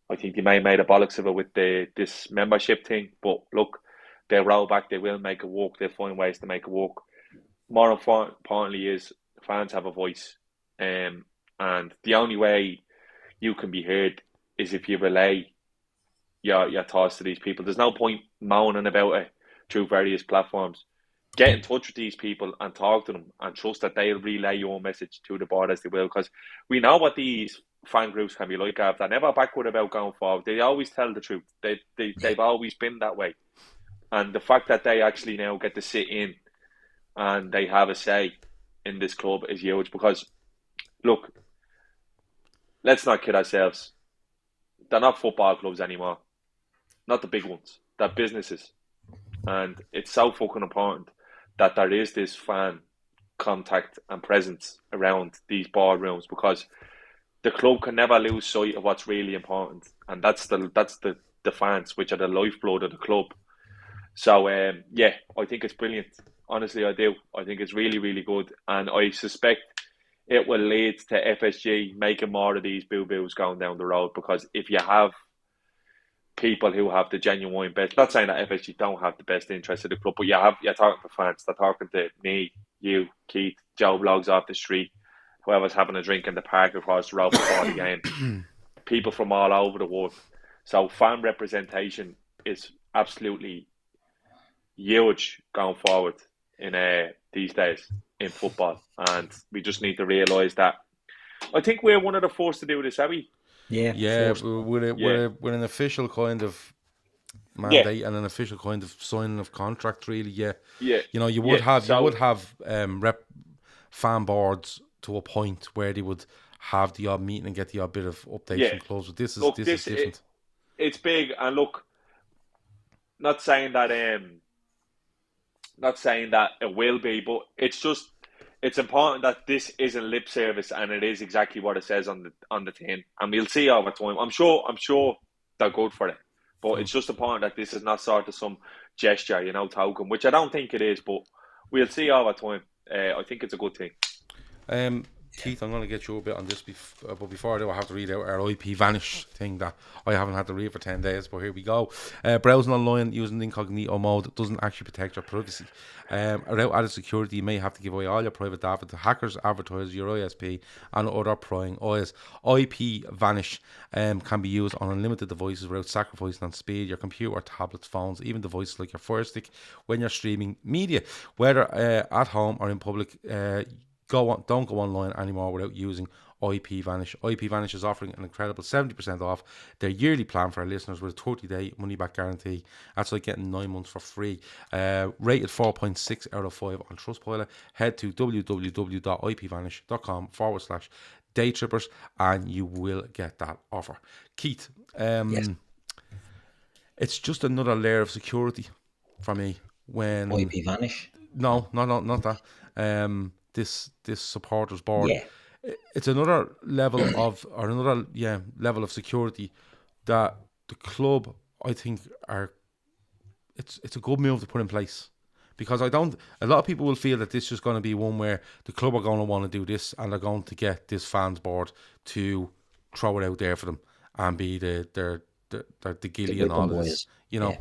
I think they may have made a bollocks of it with this membership thing, but look, they'll roll back, they will make it work, they'll find ways to make it work. More importantly is fans have a voice, and the only way you can be heard is if you relay your thoughts to these people. There's no point moaning about it through various platforms. Get in touch with these people and talk to them and trust that they'll relay your message to the board as they will, because we know what these fan groups can be like. They're never backward about going forward. They always tell the truth. They've always been that way. And the fact that they actually now get to sit in and they have a say in this club is huge, because, look, let's not kid ourselves. They're not football clubs anymore. Not the big ones. They're businesses. And it's so fucking important that there is this fan contact and presence around these boardrooms, because the club can never lose sight of what's really important, and that's the fans, which are the lifeblood of the club. So yeah, I think it's brilliant. Honestly, I do. I think it's really, really good, and I suspect it will lead to FSG making more of these boo-boos going down the road, because if you have people who have the genuine best, not saying that FSG don't have the best interest of the club, but you're talking to fans, they're talking to me, you, Keith, Joe Blogs off the street, whoever's having a drink in the park across the road before the game, people from all over the world. So fan representation is absolutely huge going forward in these days in football, and we just need to realise that. I think we're one of the first to do this, are we? Yeah. We're an official kind of mandate and an official kind of signing of contract, really. Yeah. You know, you would have fan boards to a point where they would have the odd meeting and get the odd bit of updates from clubs. But this is different. It's big, and look, not saying that it will be, but it's important that this isn't lip service, and it is exactly what it says on the tin. And we'll see over time. I'm sure they're good for it, but it's just important that this is not sort of some gesture, token, which I don't think it is, but we'll see over time. I think it's a good thing. Keith, I'm going to get you a bit on this, but before I do, I have to read out our IP Vanish thing that I haven't had to read for 10 days, but here we go. Browsing online using incognito mode doesn't actually protect your privacy. Without added security, you may have to give away all your private data to hackers, advertisers, your ISP, and other prying eyes. IP Vanish can be used on unlimited devices without sacrificing on speed, your computer, tablets, phones, even devices like your Fire Stick when you're streaming media. Whether at home or in public, don't go online anymore without using IP Vanish. IP Vanish is offering an incredible 70% off their yearly plan for our listeners with a 30-day money-back guarantee. That's like getting 9 months for free. Rated 4.6 out of 5 on Trustpilot. Head to www.ipvanish.com/Daytrippers and you will get that offer. Keith, yes. It's just another layer of security for me when IP Vanish. No, not that. This supporters board. Yeah. It's another level of level of security that the club, I think, are it's a good move to put in place. Because a lot of people will feel that this is going to be one where the club are going to want to do this and they're going to get this fans board to throw it out there for them and be the gilly and all this, you know.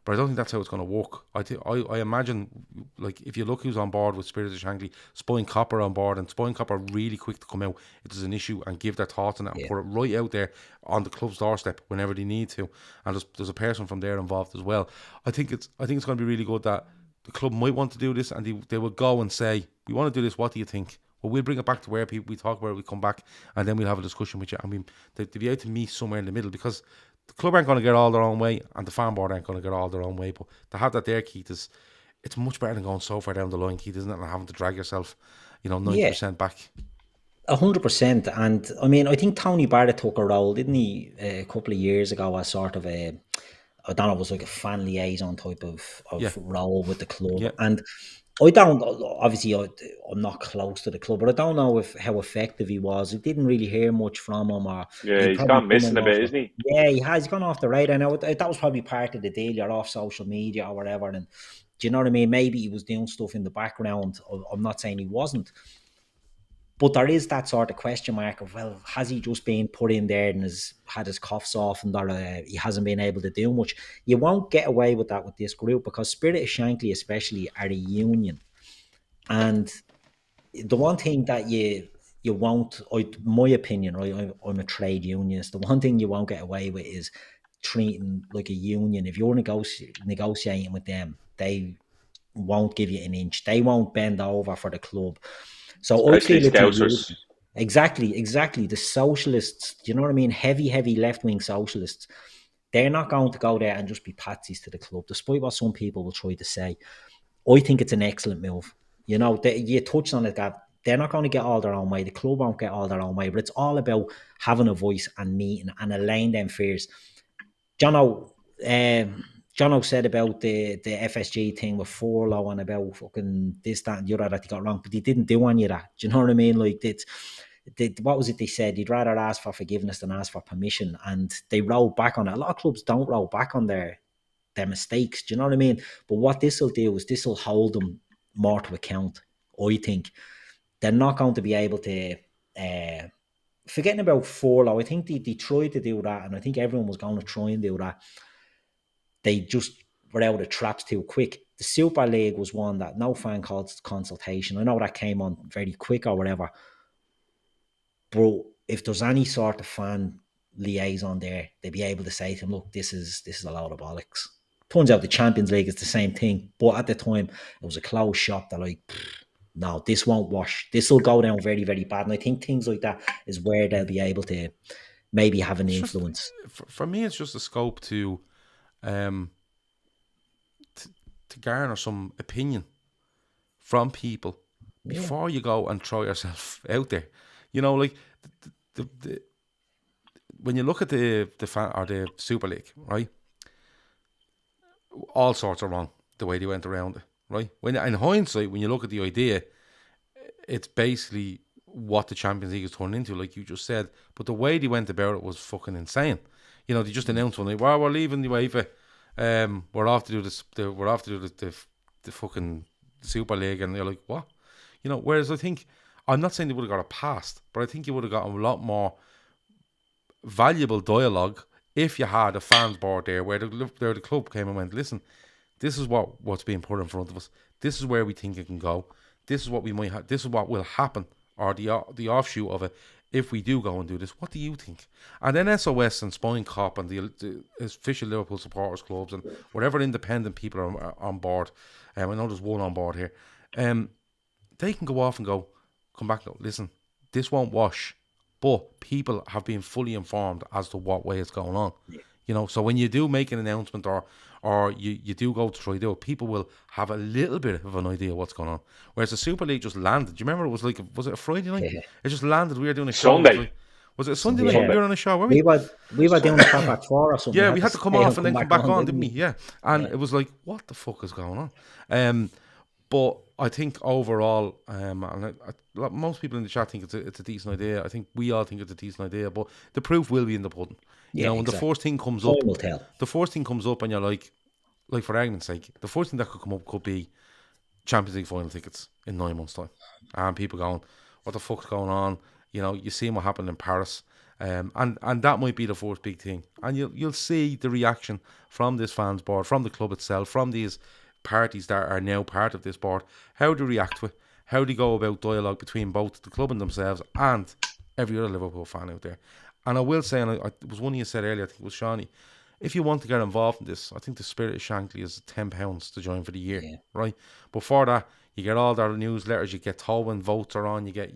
But I don't think that's how it's going to work. I imagine, like, if you look who's on board with Spirit of Shankly, Spine Copper on board, and Spine Copper are really quick to come out if there's an issue and give their thoughts on it and put it right out there on the club's doorstep whenever they need to. And there's a person from there involved as well. I think it's going to be really good that the club might want to do this, and they will go and say, we want to do this, what do you think? Well, we'll bring it back to where we talk about it, we come back, and then we'll have a discussion with you. I mean, they'll be able to meet somewhere in the middle, because the club aren't going to get all their own way, and the fan board aren't going to get all their own way. But to have that there, Keith, it's much better than going so far down the line, Keith, isn't it? And having to drag yourself, 90% back. 100%. And I mean, I think Tony Barrett took a role, didn't he, a couple of years ago, as sort of I don't know, it was like a fan liaison type of role with the club. Yeah. And I don't, obviously, I'm not close to the club, but I don't know how effective he was. I didn't really hear much from him. He's gone missing a bit, isn't he? Yeah, he has. He's gone off the radar. Now, that was probably part of the deal. You're off social media or whatever. And do you know what I mean? Maybe he was doing stuff in the background. I'm not saying he wasn't. But there is that sort of question mark of, well, has he just been put in there and has had his cuff softened, or he hasn't been able to do much? You won't get away with that with this group, because Spirit of Shankly especially are a union. And the one thing that you won't, my opinion, right, I'm a trade unionist, the one thing you won't get away with is treating like a union. If you're negotiating with them, they won't give you an inch. They won't bend over for the club. So exactly. The socialists, do you know what I mean? Heavy left-wing socialists. They're not going to go there and just be patsies to the club, despite what some people will try to say. I think it's an excellent move. You touched on it, that they're not going to get all their own way. The club won't get all their own way, but it's all about having a voice and meeting and allaying them fears. Jono said about the FSG thing with Forlow and about fucking this, that, and the other that he got wrong, but he didn't do any of that. Do you know what I mean? Like, what was it they said? You'd rather ask for forgiveness than ask for permission, and they rolled back on it. A lot of clubs don't roll back on their mistakes. Do you know what I mean? But what this will do is this will hold them more to account. I think they're not going to be able to. Forgetting about Forlow, I think they tried to do that, and I think everyone was going to try and do that. They just were out of the traps too quick. The Super League was one that no fan consultation. I know that came on very quick or whatever. But if there's any sort of fan liaison there, they'd be able to say to him, look, this is a load of bollocks. Turns out the Champions League is the same thing. But at the time, it was a closed shop. They're like, no, this won't wash. This will go down very, very bad. And I think things like that is where they'll be able to maybe have an influence. For me, it's just a scope to garner some opinion from people before you go and throw yourself out there. Like when you look at the Super League, right? All sorts are wrong the way they went around it, right? When in hindsight, when you look at the idea, it's basically what the Champions League has turned into, like you just said. But the way they went about it was fucking insane. They just announced one day, well, we're leaving the UEFA. We're off to do this. We're off to do the fucking Super League, and you're like, what? Whereas I think, I'm not saying they would have got a pass, but I think you would have got a lot more valuable dialogue if you had a fans board there where the club came and went, listen, this is what's being put in front of us. This is where we think it can go. This is what we might. This is what will happen, or the offshoot of it. If we do go and do this, what do you think? And then SOS and Spine Cop and the official Liverpool supporters clubs and whatever independent people are on board, I know there's one on board here, they can go off and come back and go, listen, this won't wash, but people have been fully informed as to what way it's going on. Yeah. So when you do make an announcement or you do go to try to do it, people will have a little bit of an idea what's going on. Whereas the Super League just landed. Do you remember was it a Friday night? Yeah. It just landed. We were doing a show. Sunday. Was it a Sunday night? We were on a show, weren't we? We were doing a Compact 4 or something. Yeah, we had to come off and then come back on, didn't we? Yeah. And it was like, what the fuck is going on? But I think overall, most people in the chat think it's a decent idea. I think we all think it's a decent idea, but the proof will be in the pudding. When the first thing comes up, and you're like, like for argument's sake, the first thing that could come up could be Champions League final tickets in 9 months' time, and people going, "What the fuck's going on?" You know, you see what happened in Paris, and that might be the first big thing, and you'll see the reaction from this fans board, from the club itself, from these parties that are now part of this board, how they react to it, how they go about dialogue between both the club and themselves and every other Liverpool fan out there. And I will say, and it was one of you said earlier, I think it was Shawnee, if you want to get involved in this, I think the Spirit of Shankly is £10 to join for the year, right? But for that, you get all their newsletters, you get told when votes are on, you get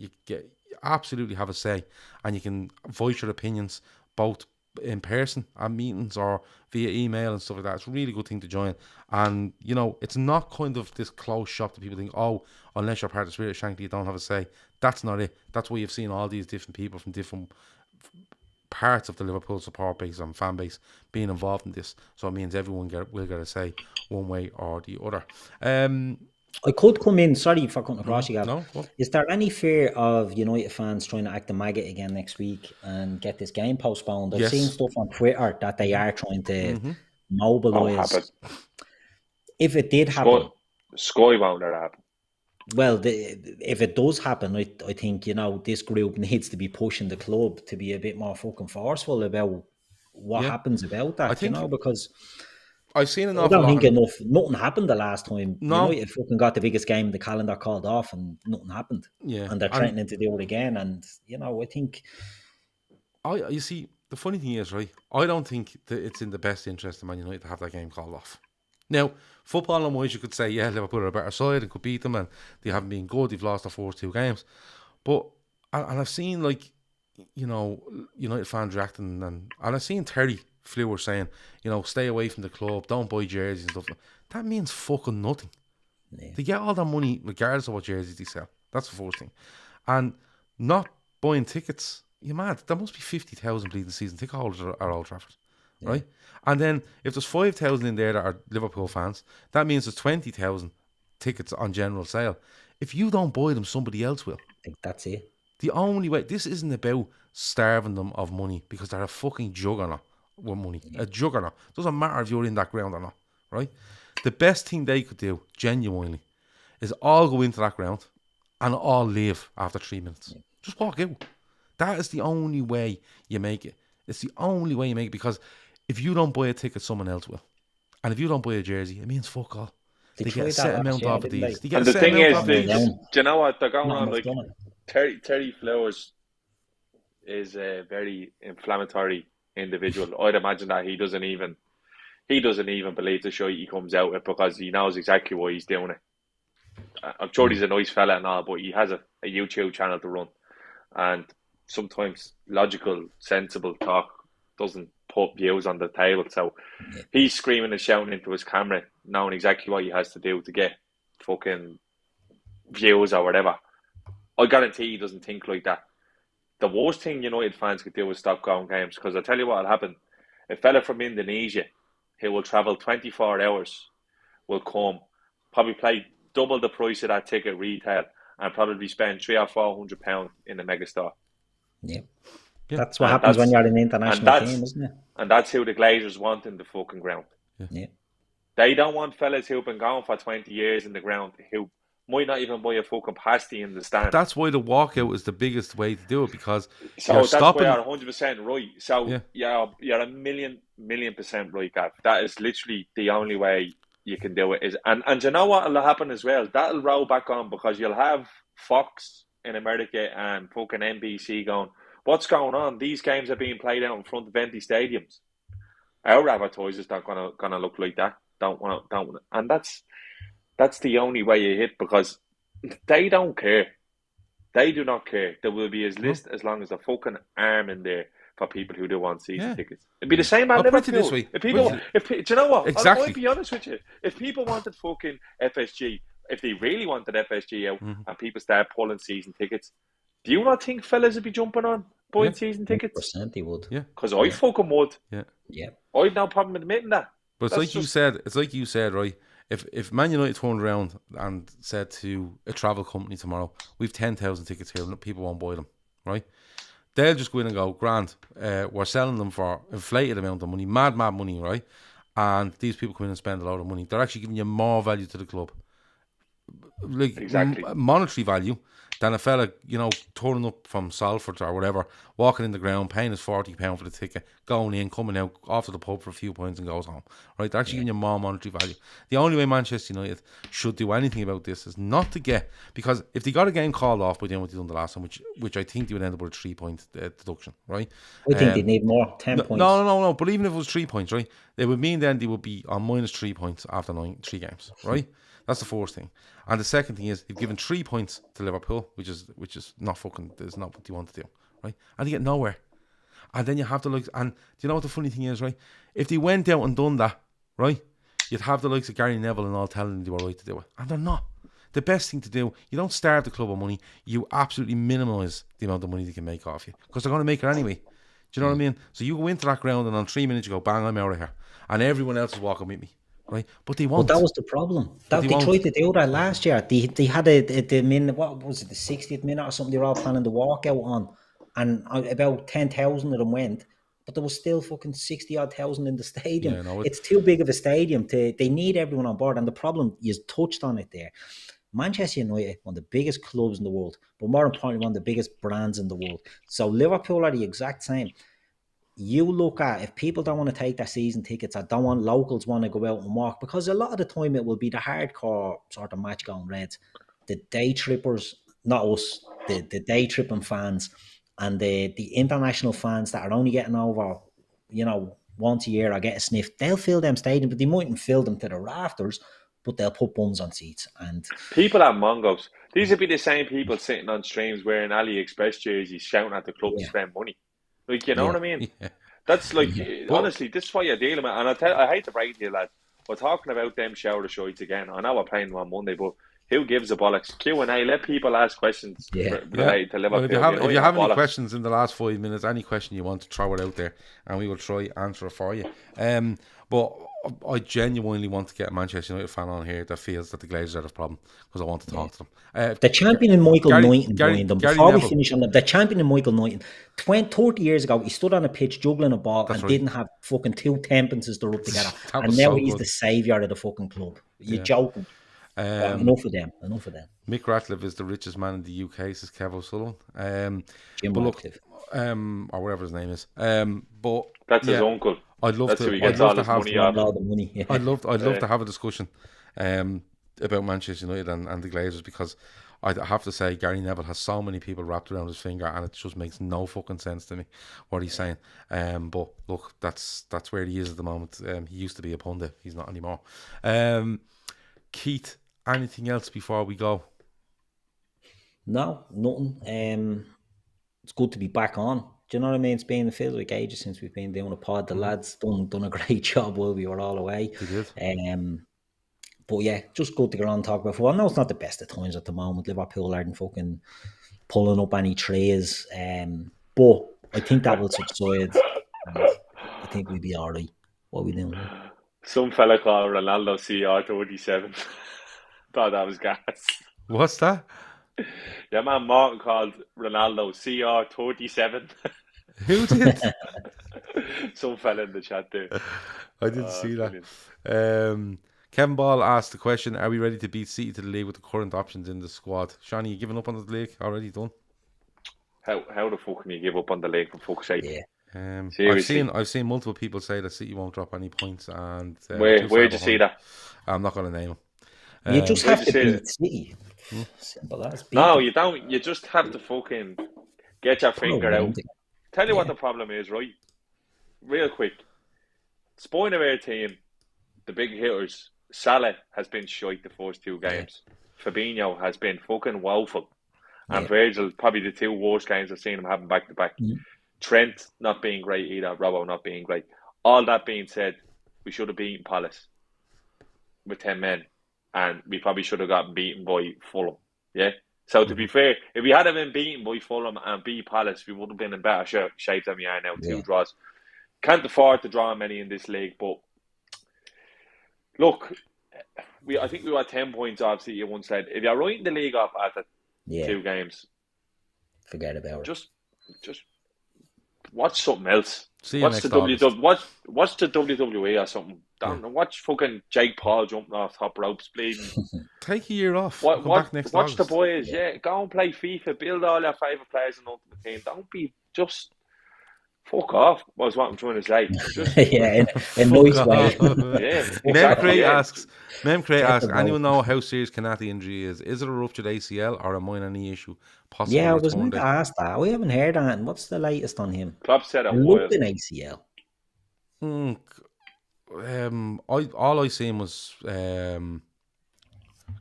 absolutely have a say, and you can voice your opinions both in person at meetings or via email and stuff like that. It's a really good thing to join. And you know, it's not kind of this closed shop that people think, oh, unless you're part of the Spirit of Shankly, you don't have a say. That's not it. That's why you've seen all these different people from different parts of the Liverpool support base and fan base being involved in this. So it means everyone will get a say one way or the other. I could come in, sorry for cutting across you, Gav. No, is there any fear of United fans trying to act the maggot again next week and get this game postponed? I've seen stuff on Twitter that they are trying to mobilise. If it did happen, Sky won't let it happen. Well, if it does happen, I think, this group needs to be pushing the club to be a bit more fucking forceful about what happens about that, because I've seen an I awful don't think lot. nothing happened the last time. No. United fucking got the biggest game in the calendar called off and nothing happened. Yeah. And they're threatening to do it again. And, I think... You see, the funny thing is, right, I don't think that it's in the best interest of Man United to have that game called off. Now, football and wise, you could say, yeah, Liverpool are a better side and could beat them, and they haven't been good. They've lost their first 2 games. But, and I've seen, United fans reacting, and I've seen Terry Flewer saying, stay away from the club, don't buy jerseys and stuff. That means fucking nothing. Yeah. They get all that money regardless of what jerseys they sell. That's the first thing. And not buying tickets, you're mad. There must be 50,000 bleeding season ticket holders at Old Trafford. Yeah. Right? And then if there's 5,000 in there that are Liverpool fans, that means there's 20,000 tickets on general sale. If you don't buy them, somebody else will. I think that's it. The only way, this isn't about starving them of money because they're a fucking juggernaut with money. Yeah. A juggernaut. Doesn't matter if you're in that ground or not, right? The best thing they could do, genuinely, is all go into that ground and all leave after 3 minutes. Yeah. Just walk out. That is the only way you make it. It's the only way you make it, because if you don't buy a ticket, someone else will. And if you don't buy a jersey, it means fuck all. They get a set amount off of these. And the thing is, do you know what? They're going on, like, Terry Flowers is a very inflammatory individual. I'd imagine that he doesn't even believe the shit he comes out with, because he knows exactly why he's doing it. I'm sure he's a nice fella and all, but he has a YouTube channel to run, and sometimes logical, sensible talk doesn't put views on the table. So he's screaming and shouting into his camera, knowing exactly what he has to do to get fucking views or whatever. I guarantee he doesn't think like that. The worst thing United fans could do is stop going games, because I tell you what will happen. A fella from Indonesia who will travel 24 hours will come, probably pay double the price of that ticket retail, and probably spend £300 or £400 in the megastore. Yeah. That's what happens when you're in an international team, isn't it? And that's who the Glazers want in the fucking ground. Yeah. They don't want fellas who've been gone for 20 years in the ground, who might not even buy a fucking pasty in the stand. That's why the walkout is the biggest way to do it, because you're stopping. Why you're 100% right. So you're a million % right, Gav. That is literally the only way you can do it. And you know what will happen as well? That'll roll back on, because you'll have Fox in America and fucking NBC going, what's going on? These games are being played out in front of empty stadiums. Our advertisers not gonna look like that. Don't want, and that's the only way you hit, because they don't care. They do not care. There will be a list as long as a fucking arm in there for people who do want season tickets. It'd be the same at Liverpool. This way. If people, do you know what? Exactly. I'll be honest with you. If people wanted fucking FSG, if they really wanted FSG out and people start pulling season tickets, do you not think fellas would be jumping on buying season tickets? 100% they would. Yeah. Because I fucking would. Yeah. I've no problem admitting that. But it's like you said, right? If Man United turned around and said to a travel company tomorrow, we've 10,000 tickets here and people won't buy them, right? They'll just go in and go, grand, we're selling them for inflated amount of money, mad money, right? and these people come in and spend a lot of money, they're actually giving you more value to the club. Like Exactly. monetary value than a fella, turning up from Salford or whatever, walking in the ground, paying his £40 for the ticket, going in, coming out, off to the pub for a few points and goes home. Right? They're actually giving you more monetary value. The only way Manchester United should do anything about this is not to get, because if they got a game called off by doing what they done the last time, which I think they would end up with a 3-point deduction, right? I think they need more, 10 points. No. But even if it was 3 points, right, it would mean then they would be on minus 3 points after 3 games, right? That's the first thing. And the second thing is they've given 3 points to Liverpool, which is not fucking, is not what they want to do, right? And they get nowhere. And then you have the likes, and do you know what the funny thing is, right? If they went out and done that, right, you'd have the likes of Gary Neville and all telling them they were right to do it. And they're not. The best thing to do, you don't starve the club of money, you absolutely minimise the amount of money they can make off you. Because they're going to make it anyway. Do you know what I mean? So you go into that ground and on 3 minutes you go, bang, I'm out of here. And everyone else is walking with me. Right, but they won't. But that was the problem. They tried to do that last year. They had the minute, what was it, the 60th minute or something? They were all planning the walkout on, and about 10,000 of them went. But there was still fucking 60 odd thousand in the stadium. Yeah, no, it's too big of a stadium. They need everyone on board, and the problem, you touched on it there. Manchester United, one of the biggest clubs in the world, but more importantly, one of the biggest brands in the world. So Liverpool are the exact same. You look at, if people don't want to take their season tickets, or don't want locals want to go out and walk, because a lot of the time it will be the hardcore sort of match going Reds, the day trippers, not us, the day tripping fans, and the international fans that are only getting over, once a year or get a sniff. They'll fill them stadiums, but they mightn't fill them to the rafters, but they'll put bums on seats. And people are mongos. These would be the same people sitting on streams wearing AliExpress jerseys, shouting at the club to spend money. Like, you know what I mean? Yeah. That's like, honestly, this is what you're dealing with. And I hate to break it to you, lad. We're talking about them shower shites again. I know we're playing them on Monday, but who gives a bollocks? Q&A, let people ask questions related to Liverpool. Well, if you have any questions in the last 5 minutes, any question you want to throw it out there, and we will try answer it for you. But I genuinely want to get a Manchester United fan on here that feels that the Glazers are the problem, because I want to talk to them. The champion in Michael Knighton, before we finish on the champion in Michael Knighton, 30 years ago, he stood on a pitch juggling a ball didn't have fucking 2 tempences to rub together. And now he's the saviour of the fucking club. You're joking. Enough of them. Mick Ratcliffe is the richest man in the UK, says Kev O'Sullivan. Jim Ratcliffe. Or whatever his name is. But that's his uncle. I'd love to have a discussion about Manchester United and the Glazers, because I have to say Gary Neville has so many people wrapped around his finger, and it just makes no fucking sense to me what he's saying. But look, that's where he is at the moment. He used to be a pundit, he's not anymore. Keith, anything else before we go? No, nothing. It's good to be back on. Do you know what I mean? It's been, it feels like ages since we've been doing a pod. The lads done a great job while we were all away. They did. But yeah, just good to get on and talk about football. I know it's not the best of times at the moment. Liverpool aren't fucking pulling up any trays. But I think that will subside. I think we'll be all right. What are we doing? Some fella called Ronaldo CR37. Thought that was gas. What's that? Yeah, man, Martin called Ronaldo CR37. Who did? Some fella in the chat there. I didn't see that. Kevin Ball asked the question, are we ready to beat City to the league with the current options in the squad? Shawnee, you giving up on the league? Already done? How the fuck can you give up on the league, for fuck's sake? Yeah. I've seen multiple people say that City won't drop any points. And where'd you see that? I'm not going to name them. You just have to beat City. Simple as. No, you don't. You just have to fucking get your finger out. Tell you what the problem is, right? Real quick. Spoiling of our team, the big hitters, Salah has been shite the first 2 games. Fabinho has been fucking woeful. And Virgil, probably the 2 worst games I've seen him having back to back. Trent not being great either, Robbo not being great. All that being said, we should have beaten Palace with 10 men. And we probably should have gotten beaten by Fulham. Yeah? So to be fair, if we had been beaten by Fulham and beat Palace, we would have been in better shape than we are now. 2 draws. Can't afford to draw many in this league, but look, I think we were 10 points off City at one side. If you're writing the league off after 2 games, forget about it. Just watch something else. See you Watch next the watch the WWE or something. Watch fucking Jake Paul jumping off top ropes, bleeding. Take a year off. Come back next watch August. the boys. Yeah, go and play FIFA. Build all your favourite players in Ultimate Team. Don't be just fuck off. Was what I'm trying to say. Just, in nice way. Yeah, Mem Craig asks, anyone know how serious Kanate injury is? Is it a ruptured ACL or a minor knee issue? Possibly I was meant to ask that. We haven't heard on it. What's the latest on him? Klopp said an ACL. All I seen was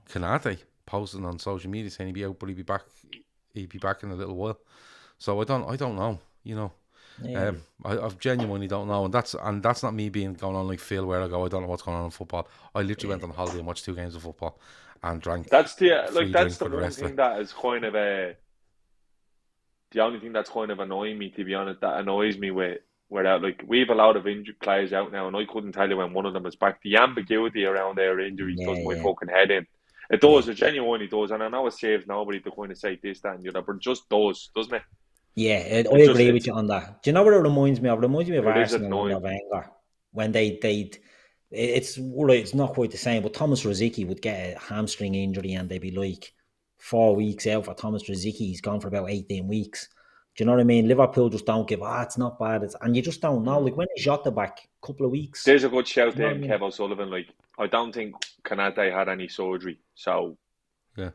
Kanate posting on social media saying he'd be out, but he'd be back in a little while. So I don't know. You know. Yeah. I genuinely don't know, and that's not me going on like Phil, where I go, I don't know what's going on in football. I literally went on holiday and watched 2 games of football and drank. That's the one thing that is kind of the only thing that's kind of annoying me, to be honest. That annoys me where that, like, we have a lot of injured players out now, and I couldn't tell you when one of them is back. The ambiguity around their injuries does my fucking head in. It does. It genuinely does, and I know it saves nobody to kind of say this, that, and the other, but it just does, doesn't it? Yeah, I agree with you on that. Do you know what it reminds me of? It reminds me of Arsenal and Wenger when it's not quite the same, but Thomas Rosicky would get a hamstring injury and they'd be like 4 weeks out for Thomas Rosicky. He's gone for about 18 weeks. Do you know what I mean? Liverpool just don't give, it's not bad. And you just don't know. Like when he shot the back a couple of weeks. There's a good shout there, Kev O'Sullivan. Like, I don't think Kanate had any surgery. So, yeah,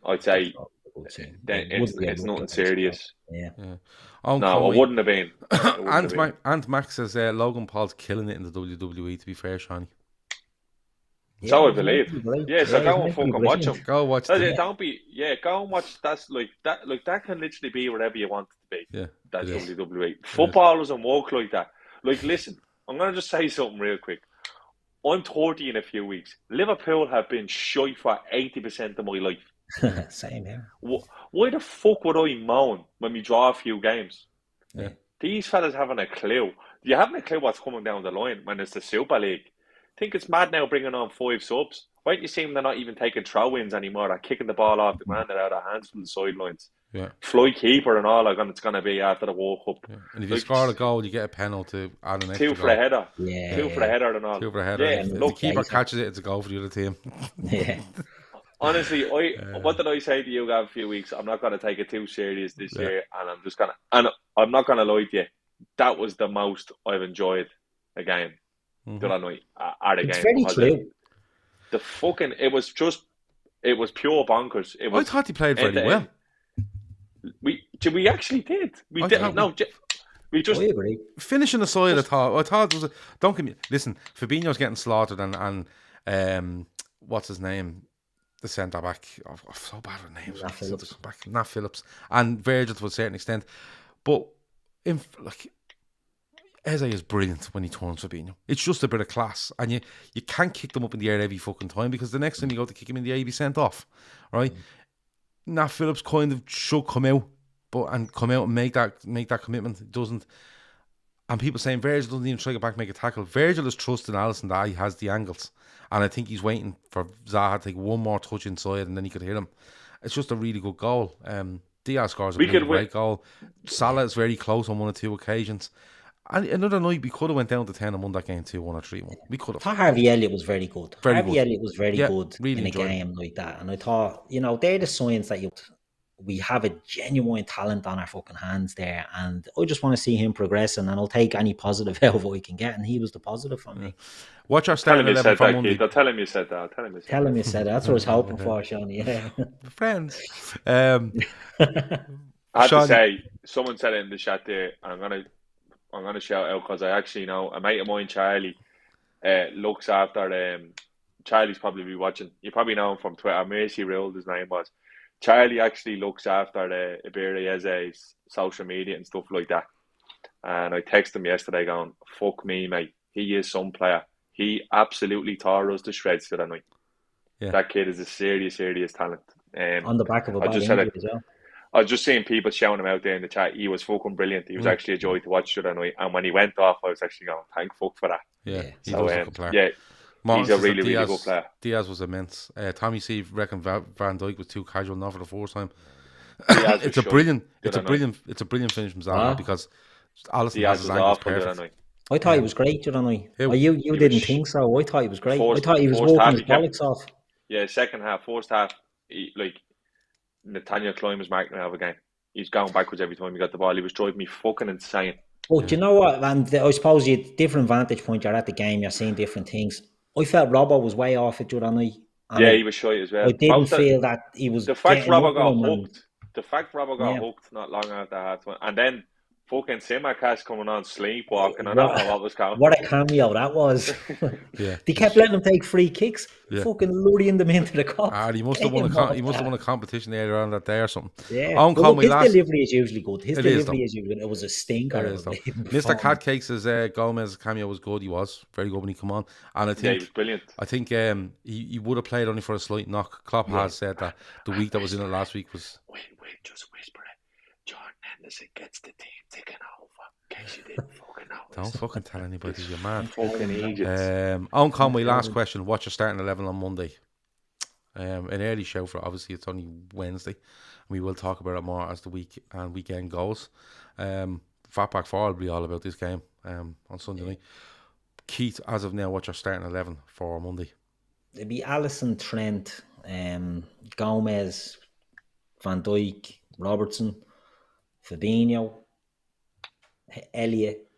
I'd say it's nothing serious. Yeah. No, it wouldn't have been. And Max says Logan Paul's killing it in the WWE, to be fair, Shawnee. So I believe. Yeah, so go and fucking watch him. Go watch them. Go and watch. That's like that. Like, that can literally be wherever you want it to be. Yeah, that's WWE. Football doesn't work like that. Like, listen, I'm gonna just say something real quick. I'm 30 in a few weeks. Liverpool have been shy for 80% of my life. Same here. Why the fuck would I moan when we draw a few games? Yeah. These fellas haven't a clue. You haven't a clue what's coming down the line when it's the Super League. I think it's mad now bringing on 5 subs. Why don't you see them? They're not even taking throw-ins anymore. They're kicking the ball off the ground and out of hands from the sidelines. Yeah. Fly keeper and all it's going to be after the World Cup. Yeah. And if you score a goal, you get a penalty. Add an extra 2 for a header. Yeah. 2 for a header and all. 2 for a header. Yeah, if the keeper catches it, it's a goal for the other team. Yeah. Honestly, what did I say to you guys a few weeks? I'm not going to take it too serious this year, and I'm not going to lie to you. That was the most I've enjoyed a game the other night at a game. It's very true. It was pure bonkers. I thought he played very well. We actually did. We just finishing aside. I thought it was. Don't get me. Listen, Fabinho's getting slaughtered, and what's his name? The centre back. I'm so bad with names. Nat Phillips and Virgil to a certain extent, but Eze is brilliant when he turns Fabinho. It's just a bit of class, and you can't kick them up in the air every fucking time, because the next time you go to kick him in the air, he'll be sent off, right? Nat Phillips kind of should come out, and make that commitment. It doesn't. And people saying Virgil doesn't even try to get back, make a tackle. Virgil is trusting Alisson that he has the angles, and I think he's waiting for Zaha to take one more touch inside, and then he could hit him. It's just a really good goal. Diaz scores a great goal. Salah is very close on 1 or 2 occasions. And another night we could have went down to 10 and won that game 2-1 or 3-1. We could have. I thought Harvey Elliott was very good. Elliott was very good really in a game like that. And I thought, they're the signs that we have a genuine talent on our fucking hands there. And I just want to see him progressing, and I'll take any positive out of what he can get. And he was the positive for me. Watch our starting 11 for Monday. Tell him you said that. Tell him you said that. That's what I was hoping for, Sean. Yeah. Friends. I have to say, someone said it in the chat there, and I'm gonna shout out, because I actually know a mate of mine, Charlie, looks after Charlie's probably be watching. You probably know him from Twitter. Mercy Ruled, his name was. Charlie actually looks after the Iberi Eze's social media and stuff like that. And I texted him yesterday going, fuck me, mate. He is some player. He absolutely tore us to shreds the other night. Yeah. That kid is a serious, serious talent. On the back of a bad injury as well. I was just seeing people shouting him out there in the chat. He was fucking brilliant. He was actually a joy to watch the other night. And when he went off, I was actually going, thank fuck for that. Yeah, he's a good player. Yeah, he's a really, really good player. Diaz was immense. Tommy C reckon Van Dijk was too casual now for the first time. It's a brilliant finish from Zaha, because Alisson Diaz has his was ankles awful the perfect. other night. I thought he was great, didn't I? Who? You He didn't was think so. I thought he was great. I first thought he was half walking his he kept, bollocks off. yeah, second half, first half, like Nathaniel Klein was marking out of a game. He's going backwards every time he got the ball. He was driving me fucking insane. But you know what? And I suppose you different vantage point. You're at the game. You're seeing different things. I felt Robbo was way off it the other night, and Yeah, he was shy as well. I didn't feel that he was the fact getting Robbo up got on him. hooked. The fact Robbo got hooked not long after half time, and then fucking Simakash coming on sleepwalking. I don't know what was going. What a cameo that was! Yeah, they kept letting him take free kicks, Yeah. fucking luring them into the cup. He must have won a competition earlier on that day or something. Yeah, Owen but Conway his last. delivery is usually good. His It is, delivery is usually good. It was a stinker. It is, though. Mr. Catcakes' Gomez cameo was good. He was very good when he come on, and I think Yeah, he was brilliant. I think he would have played only for a slight knock. Klopp has said that the week that was in it last week was. Wait, just whisper it. Jordan Henderson gets the team taken over. In case you didn't fucking know. Don't fucking tell anybody, you're mad. Fucking Egypt. Owen Conway, last question. What's your starting 11 on Monday? An early show for it. Obviously it's only Wednesday, and we will talk about it more as the week and weekend goes. Fatback 4 will be all about this game on Sunday night. Keith, as of now, what's your starting 11 for Monday? It'd be Alisson, Trent, Gomez, Van Dijk, Robertson, Fabinho, Elliott.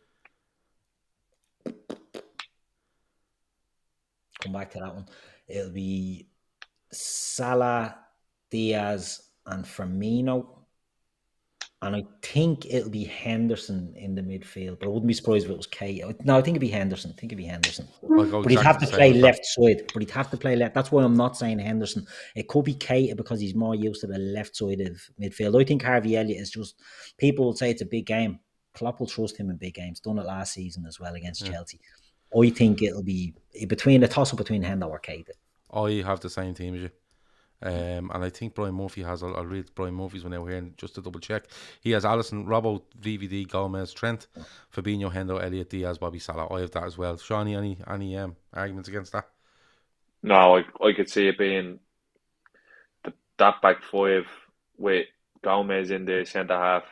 Come back to that one. It'll be Salah, Diaz, and Firmino. And I think it'll be Henderson in the midfield, but I wouldn't be surprised if it was Keita. No, I think it'd be Henderson. But he'd have to play left side. That's why I'm not saying Henderson. It could be Keita because he's more used to the left side of midfield. I think Harvey Elliott is just, people will say it's a big game. Klopp will trust him in big games. Done it last season as well against Chelsea. I think it'll be between a toss-up between Hendo or Keita. I have the same team as you. And I think Brian Murphy has. I'll read Brian Murphy's one out here and just to double check. He has Alisson, Robbo, VVD, Gomez, Trent, Fabinho, Hendo, Elliott, Diaz, Bobby Salah. I have that as well. Shawnee, any arguments against that? No, I could see it being that back five with Gomez in the centre half.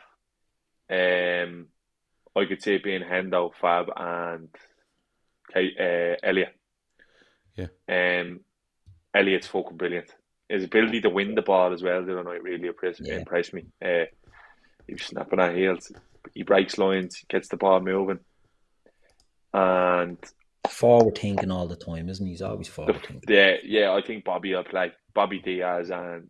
I could see it being Hendo, Fab, and Elliott. Yeah. Elliott's fucking brilliant. His ability to win the ball as well, the other night really impressed me. He was snapping at heels. He breaks lines, gets the ball moving. And forward thinking all the time, isn't he? He's always forward thinking. Yeah, I think Bobby will play. Bobby Diaz and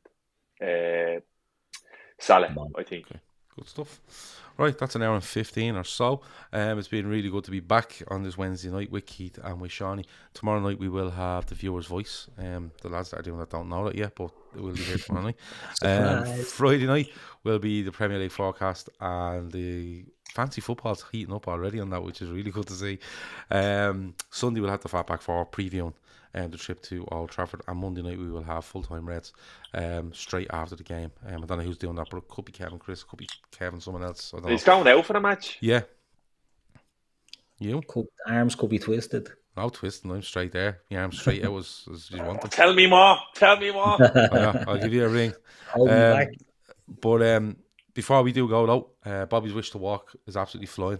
Salah, I think. Okay. Good stuff. Right, that's an hour and 15 or so. It's been really good to be back on this Wednesday night with Keith and with Shawnee. Tomorrow night we will have the viewer's voice. The lads that are doing that don't know that yet, but it will be here tomorrow night. Friday night will be the Premier League forecast, and the fancy football's heating up already on that, which is really good to see. Sunday we'll have the Fatback 4 previewing the trip to Old Trafford, and Monday night we will have full-time Reds straight after the game. I don't know who's doing that, but it could be Kevin Chris, could be Kevin someone else. I don't know. He's going out for the match? Yeah. You? Arms could be twisted. No twisting, I'm straight there. My arms straight out as you want them. Tell me more. I'll give you a ring. Hold me back. But before we do go though, Bobby's Wish to Walk is absolutely flying.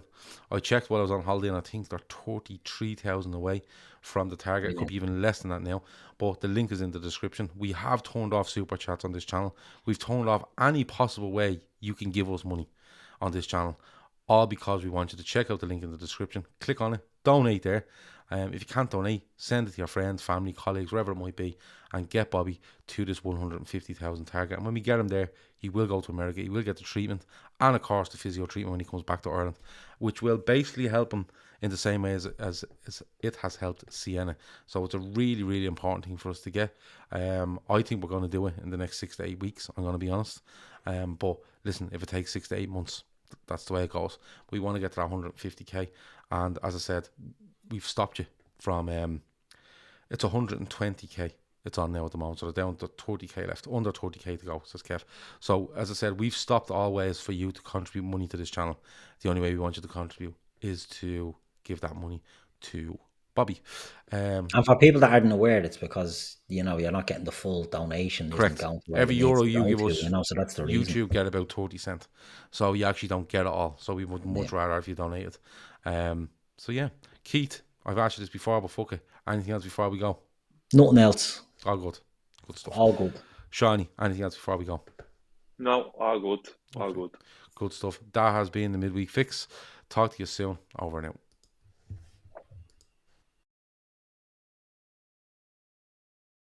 I checked while I was on holiday and I think they're 33,000 away from the target. It could be even less than that now, but the link is in the description. We have turned off super chats on this channel. We've turned off any possible way you can give us money on this channel, all because we want you to check out the link in the description, click on it, donate there. If you can't donate, send it to your friends, family, colleagues, wherever it might be, and get Bobby to this 150,000 target. And when we get him there, he will go to America, he will get the treatment, and of course the physio treatment when he comes back to Ireland, which will basically help him in the same way as it has helped Sienna. So it's a really, really important thing for us to get. I think we're going to do it in the next 6 to 8 weeks, I'm going to be honest. But listen, if it takes 6 to 8 months, that's the way it goes. We want to get to that 150k, and as I said, we've stopped you from it's 120k it's on now at the moment, so they're down to 30k left, under 30k to go, says Kev. So as I said, we've stopped all ways for you to contribute money to this channel. The only way we want you to contribute is to give that money to Bobby. And for people that aren't aware, it's because, you know, you're not getting the full donation. Correct. Going to where Every it euro needs to you go give to, us, you know, so that's the reason. YouTube get about 30 cents. So you actually don't get it all. So we would much rather if you donate it. So yeah, Keith, I've asked you this before, but fuck it. Anything else before we go? Nothing else. All good. Good stuff. All good. Shawnee, anything else before we go? No, all good. All good. Good stuff. That has been the Midweek Fix. Talk to you soon. Over and out.